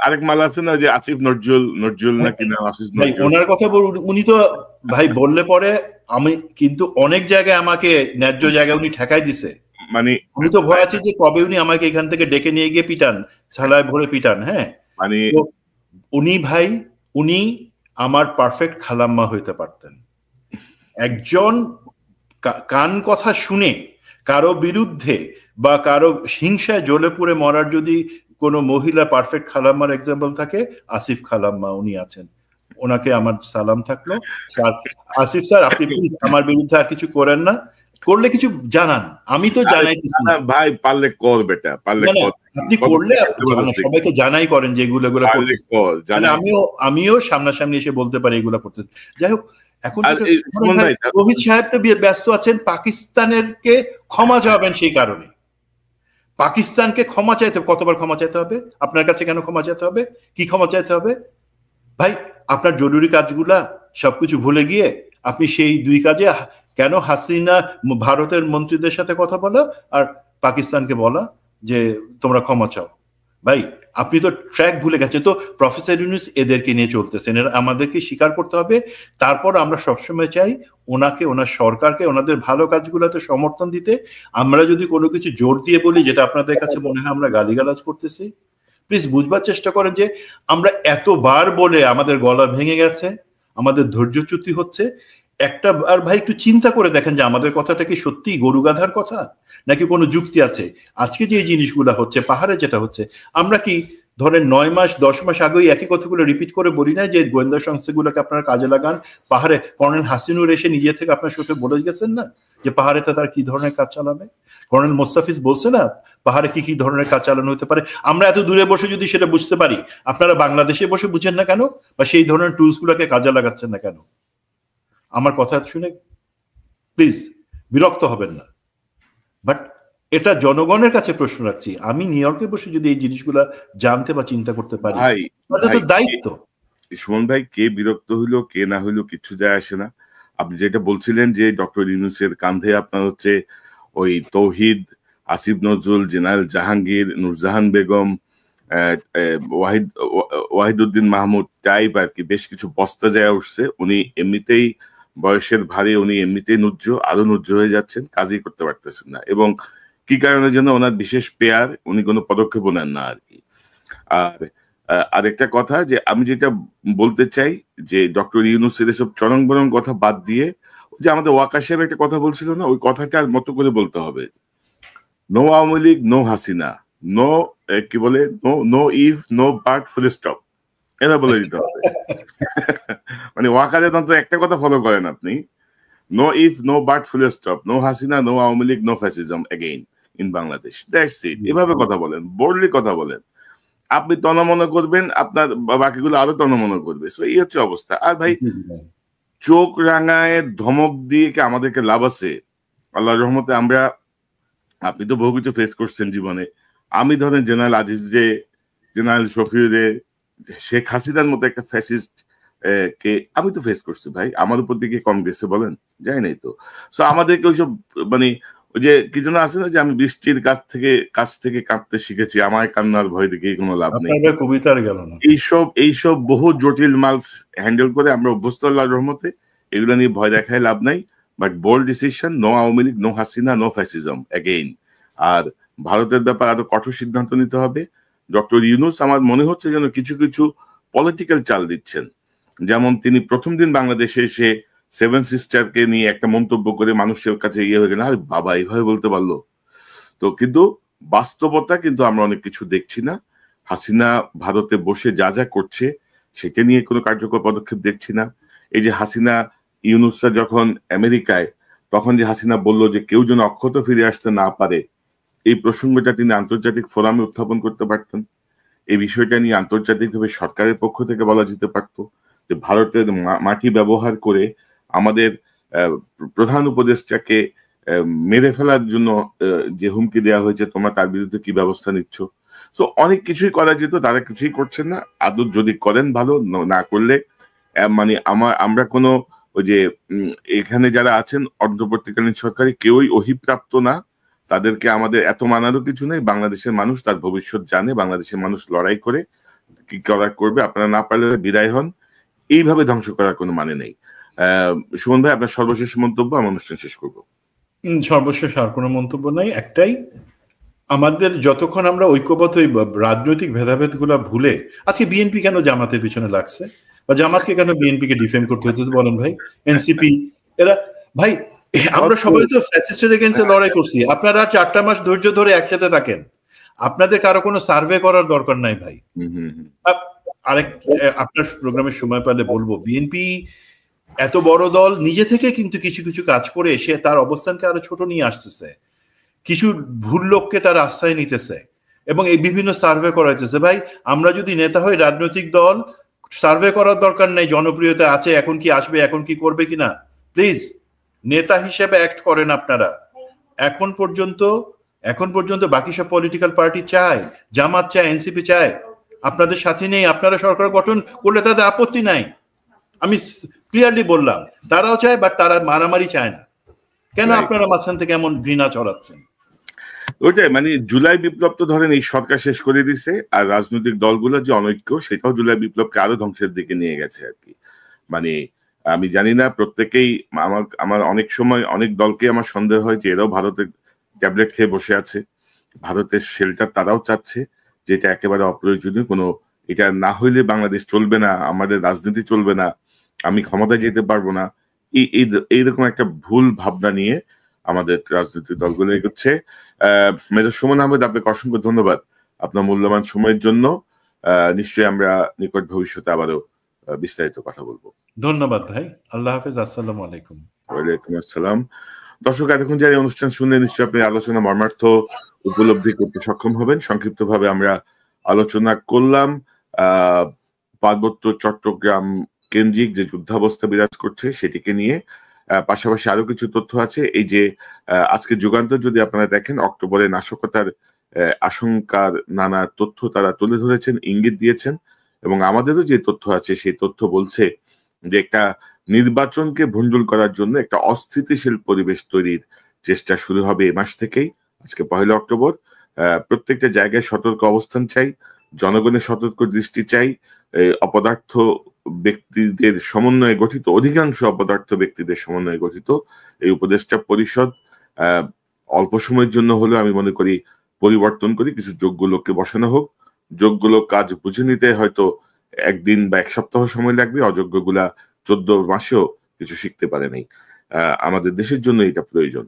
আরেক মাল আছে না যে আসিফ নজরুল নাকি না, ভাই ওনার কথা উনি তো ভাই বললে পরে আমি কিন্তু অনেক জায়গায় আমাকে ন্যায্য জায়গায় উনি ঠেকাই দিছে। মানে আমি তো ভয় আছি যে কবে উনি আমাকে এখান থেকে ডেকে নিয়ে গিয়ে পিটান, ছালায় ভরে পিটান। হ্যাঁ, মানে উনি ভাই উনি আমার পারফেক্ট খালাম্মা হইতে পারতেন। একজন কান কথা শুনে কারো বিরুদ্ধে বা কারো হিংসায় জ্বলে পুড়ে মরার যদি কোনো মহিলা পারফেক্ট খালাম্মার এক্সাম্পল থাকে, আসিফ খালাম্মা উনি আছেন। ওনাকে আমার সালাম থাকলো। স্যার আসিফ স্যার, আপনি প্লিজ আমার বিরুদ্ধে আর কিছু করেন না, করলে কিছু জানান। আমি তো জানাইতেছি না ভাই, পারলে কর বেটা, পারলে কর। আপনি করলে সবাইকে জানাই করেন যে এগুলো করতেছেন, আমিও সামনাসামনি এসে বলতে পারি এগুলো করতেছেন। যাই হোক, এখন রোহিত সাহেব তো ব্যস্ত আছেন পাকিস্তানের কে ক্ষমা চাবেন। সেই কারণে পাকিস্তানকে ক্ষমা চাইতে, কতবার ক্ষমা চাইতে হবে আপনার কাছে? কেন ক্ষমা চাইতে হবে? কি ক্ষমা চাইতে হবে ভাই? আপনার জরুরি কাজগুলা সবকিছু ভুলে গিয়ে আপনি সেই 2 কাজে কেন হাসিনা ভারতের মন্ত্রীদের সাথে কথা বলা আর পাকিস্তানকে বলা যে তোমরা ক্ষমা চাও? ভাই আপনি তো ট্র্যাক ভুলে গেছেন। তো প্রফেসর ইউনূস এদেরকে নিয়ে চলতেছেন, আমাদেরকে স্বীকার করতে হবে। তারপর আমরা সবসময় চাই ওনাকে, ওনার সরকারকে ওনাদের ভালো কাজগুলোতে সমর্থন দিতে। আমরা যদি কোনো কিছু জোর দিয়ে বলি যেটা আপনাদের কাছে মনে হয় আমরা গালিগালাজ করতেছি, প্লিজ বুঝবার চেষ্টা করেন যে আমরা এতবার বলে আমাদের গলা ভেঙে গেছে, আমাদের ধৈর্যচ্যুতি হচ্ছে। একটা আর ভাই একটু চিন্তা করে দেখেন যে আমাদের কথাটা কি সত্যি গরু গাধার কথা, নাকি কোনো যুক্তি আছে? আজকে যে জিনিসগুলো হচ্ছে, পাহাড়ে যেটা হচ্ছে, আমরা কি ধরেন 9 মাস 10 মাস আগেই একই কথাগুলো রিপিট করে বলি না যে গোয়েন্দা সংস্থাগুলোকে আপনারা কাজে লাগান? পাহাড়ে কর্নেল হাসিনুর এসে নিজে থেকে আপনার সাথে বলে গেছেন না যে পাহাড়েতে তার কি ধরনের কাজ চালাবে? কর্নেল মোস্তাফিজ বলছে না পাহাড়ে কি কি ধরনের কাজ চালানো হতে পারে? আমরা এত দূরে বসে যদি সেটা বুঝতে পারি, আপনারা বাংলাদেশে বসে বুঝেন না কেন? বা সেই ধরনের টুলস গুলোকে কাজে লাগাচ্ছেন না কেন? আমার কথা শুনে প্লিজ বিরক্ত হবেন না, বাট এটা জনগণের কাছে প্রশ্ন রাখছি। আমি নিউ ইয়র্কে বসে যদি এই জিনিসগুলা জানতে বা চিন্তা করতে পারি, তাহলে তো দায়িত্ব। সুমন ভাই, কে বিরক্ত হইলো কে না হইলো কিচ্ছু যায় আসে না। আপনি যেটা বলছিলেন যে ডক্টর ইউনূসের কাঁধে আপনার হচ্ছে ওই তৌহিদ, আসিফ নজরুল, জেনারেল জাহাঙ্গীর, নূরজাহান বেগম, ওয়াহিদুদ্দিন মাহমুদ টাইপ আর কি বেশ কিছু বস্তা যায় উঠছে। উনি এমনিতেই বয়সের ভারে, উনি এমনিতেই আরো নুজ্জ হয়ে যাচ্ছেন, কাজই করতে পারতেছেন না। এবং কি কারণের জন্য? ওনার বিশেষ পেয়ার, উনি কোনো পদক্ষেপও নেন না আর কি। আর আরেকটা কথা যে আমি যেটা বলতে চাই যে ডক্টর ইউনূসের এসব চরং বরং কথা বাদ দিয়ে, যে আমাদের ওয়াকার সাহেব একটা কথা বলছিল না, ওই কথাটার মতো করে বলতে হবে। No Awami League, no Hasina, no কি বলে, no no if, no but, full stop, এটা বলে দিতে হবে। মানে ওয়াকারের অন্তত একটা কথা ফলো করেন আপনি, no if, no but, full stop, no Hasina, no Awami League, no fascism again in Bangladesh, that's it. এভাবে কথা বলেন, বোল্ডলি কথা বলেন। আপনি তনমনে করবেন, আপনার বাকিগুলো আরো তনমনে করবে। সো এই হচ্ছে অবস্থা। আর ভাই, চোখ রাঙায় ধমক দিয়ে কি আমাদেরকে লাভ আছে? আল্লাহর রহমতে আমরা, আপনি তো বহু কিছু ফেস করছেন জীবনে। আমি ধরেন জেনারেল আজিজ রে, জেনারেল শফিউরে, শেখ হাসিনার মতো একটা ফ্যাসিস্ট কে আমি তো ফেস করছি ভাই। আমার উপর দিকে কম গেছে বলেন? যাই নাই তো। সো আমাদেরকে ওইসব মানে ওই যে কি যেন আছে না যে আমি বৃষ্টির কাছ থেকে কাঁদতে শিখেছি, আমার কান্নার ভয় দেখে কোনো লাভ নেই। কবিতার গেল না। এইসব বহু জটিল মালস হ্যান্ডেল করে আমরা অভ্যস্ত আল্লাহর রহমতে। এগুলো নিয়ে ভয় দেখায় লাভ নাই। But bold decision, no Awami League, no Hasina, no fascism again. আর ভারতের ব্যাপারে আরো কঠোর সিদ্ধান্ত নিতে হবে। ডক্টর ইউনূস আমার মনে হচ্ছে যেন কিছু কিছু পলিটিক্যাল চাল দিচ্ছেন। যেমন তিনি প্রথম দিন বাংলাদেশে এসে সেভেন সিস্টারকে নিয়ে একটা মন্তব্য করে মানুষের কাছে ইয়ে হয়ে গেল, আরে বাবা এইভাবে বলতে পারলো। তো কিন্তু বাস্তবতা কিন্তু আমরা অনেক কিছু দেখছি না। হাসিনা ভারতে বসে যা যা করছে সেটা নিয়ে কোনো কার্যকর পদক্ষেপ দেখছি না। এই যে হাসিনা ইউনূসরা যখন আমেরিকায়, তখন যে হাসিনা বলল যে কেউ যেন অক্ষত ফিরে আসতে না পারে, এই প্রসঙ্গটা তিনি আন্তর্জাতিক ফোরামে উত্থাপন করতে পারতেন। এই বিষয়টা নিয়ে আন্তর্জাতিকভাবে সরকারের পক্ষ থেকে বলা যেতে পারত যে ভারতের মাটি ব্যবহার করে আমাদের প্রধান উপদেষ্টাকে মেরে ফেলার জন্য যে হুমকি দেওয়া হয়েছে, তোমরা তার বিরুদ্ধে কি ব্যবস্থা নিচ্ছ। সো অনেক কিছুই করা যেত, তারা কিছুই করছেন না। আদৌ যদি করেন ভালো, না করলে মানে আমরা কোনো ওই যে এখানে যারা আছেন অন্তর্বর্তীকালীন সরকারে কেউই অহিপ্রাপ্ত না। তাদেরকে আমাদের এত মানারও কিছু নেই। বাংলাদেশের মানুষ তার ভবিষ্যৎ জানে, বাংলাদেশের মানুষ লড়াই করে কি করার করবে। আপনারা না পারলে বিদায় হন। এইভাবে ধ্বংস করার কোনো মানে নেই। সুমন ভাই, আপনার সর্বশেষ মন্তব্য, আমার অনুষ্ঠান শেষ করবো। সর্বশেষ আর কোনো মন্তব্য নাই, একটাই, আমাদের যতক্ষণ আমরা ঐক্যবদ্ধ রাজনৈতিক ভেদাভেদ গুলা ভুলে, আজকে বিএনপি কেন জামাতের পিছনে লাগছে, বা জামাতকে কেন বিএনপি কে ডিফেন্ড করতে হচ্ছে বলেন ভাই? এনসিপি এরা, ভাই আমরা সবাই তো ফ্যাসিস্টের এগেইনস্টে লড়াই করছি। আপনারা 4টা মাস ধৈর্য ধরে একসাথে থাকেন, আপনাদের কারো কোনো সার্ভে করার দরকার নাই ভাই। আরেক আপনার প্রোগ্রামের সময় পেলে বলবো, বিএনপি এত বড় দল নিজে থেকে কিন্তু কিছু কিছু কাজ করে সে তার অবস্থানকে আরো ছোট নিয়ে আসতেছে, কিছু ভুল লোককে তার আশ্রয় নিতেছে এবং এই বিভিন্ন সার্ভে করাইতেছে। ভাই আমরা যদি নেতা হই, রাজনৈতিক দল, সার্ভে করার দরকার নেই জনপ্রিয়তা আছে এখন কি আসবে, এখন কি করবে কিনা। প্লিজ নেতা হিসেবে অ্যাক্ট করেন আপনারা। এখন পর্যন্ত বাকি সব পলিটিক্যাল পার্টি চায়, জামাত চায়, এনসিপি চায়, আপনাদের সাথে নেই। আপনারা সরকার গঠন করলে তাদের আপত্তি নাই, আমি ক্লিয়ারলি বললাম। তারাও চায়, বাট তারা মারামারি চায় না। কেন আপনারা মাঝখান থেকে এমন ঘৃণা ছড়াচ্ছেন? ওইটাই, মানে জুলাই বিপ্লব তো ধরেন এই সরকার শেষ করে দিছে, আর রাজনৈতিক দলগুলোর যে অনৈক্য সেটাও জুলাই বিপ্লবকে আরো ধ্বংসের দিকে নিয়ে গেছে আর কি। মানে আমি জানি না, প্রত্যেকেই আমার অনেক সময় অনেক দলকে আমার সন্দেহ হয় যে এরাও ভারতের ট্যাবলেট খেয়ে বসে আছে, ভারতের শেল্টার তারাও চাচ্ছে, যেটা একেবারে অপ্রয়োজনীয়, কোনো এটা না হইলে বাংলাদেশ চলবে না, আমাদের রাজনীতি চলবে না, আমি ক্ষমতায় যেতে পারবো না, এইরকম একটা ভুল ভাবনা নিয়ে আমাদের রাজনৈতিক দলগুলো এগোচ্ছে। মেজর সুমন আহমেদ, আপনাকে অসংখ্য ধন্যবাদ আপনার মূল্যবান সময়ের জন্য। নিশ্চয়ই আমরা নিকট ভবিষ্যতে আবারও বিস্তারিত কথা বলবো। ধন্যবাদ ভাই, আল্লাহ হাফেজ, আসসালামু আলাইকুম। ওয়ালাইকুম আসসালাম। দর্শক, এতক্ষণ যারা এই অনুষ্ঠান শুনে নিশ্চয়ই আপনি আলোচনা মর্মার্থ উপলব্ধি করতে সক্ষম হবেন। সংক্ষিপ্তভাবে আমরা আলোচনা করলাম পার্বত্য চট্টগ্রাম কেন্দ্রিক যে যুদ্ধাবস্থা বিরাজ করছে সেটিকে নিয়ে। পাশাপাশি আরো কিছু তথ্য আছে। এই যে আজকে যুগান্তর যদি আপনারা দেখেন, অক্টোবরে নাশকতার আশঙ্কার নানা তথ্য তারা তুলে ধরেছেন, ইঙ্গিত দিয়েছেন, এবং আমাদেরও যে তথ্য আছে সেই তথ্য বলছে যে একটা নির্বাচনকে ভণ্ডুল করার জন্য একটা অস্থিতিশীল পরিবেশ তৈরির চেষ্টা শুরু হবে এ মাস থেকেই। আজকে 1 অক্টোবর। প্রত্যেকটা জায়গায় সতর্ক অবস্থান চাই, জনগণের সতর্ক দৃষ্টি চাই। অপদার্থ ব্যক্তিদের সমন্বয়ে গঠিত, অধিকাংশ অপদার্থ ব্যক্তিদের সমন্বয়ে গঠিত এই উপদেষ্টা পরিষদ অল্প সময়ের জন্য হলেও আমি মনে করি পরিবর্তন করি, কিছু যোগ্য লোককে বসানো হোক। যোগ্য লোক কাজ বুঝে নিতে হয়তো একদিন বা এক সপ্তাহ সময় লাগবে, অযোগ্যগুলা 14 মাসেও কিছু শিখতে পারে নাই। আমাদের দেশের জন্য এটা প্রয়োজন।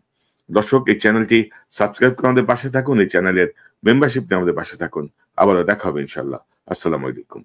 দর্শক, এই চ্যানেলটি সাবস্ক্রাইব করে আমাদের পাশে থাকুন, এই চ্যানেলের মেম্বারশিপ নিয়ে আমাদের পাশে থাকুন। আবারও দেখা হবে ইনশাল্লাহ। আসসালামু আলাইকুম।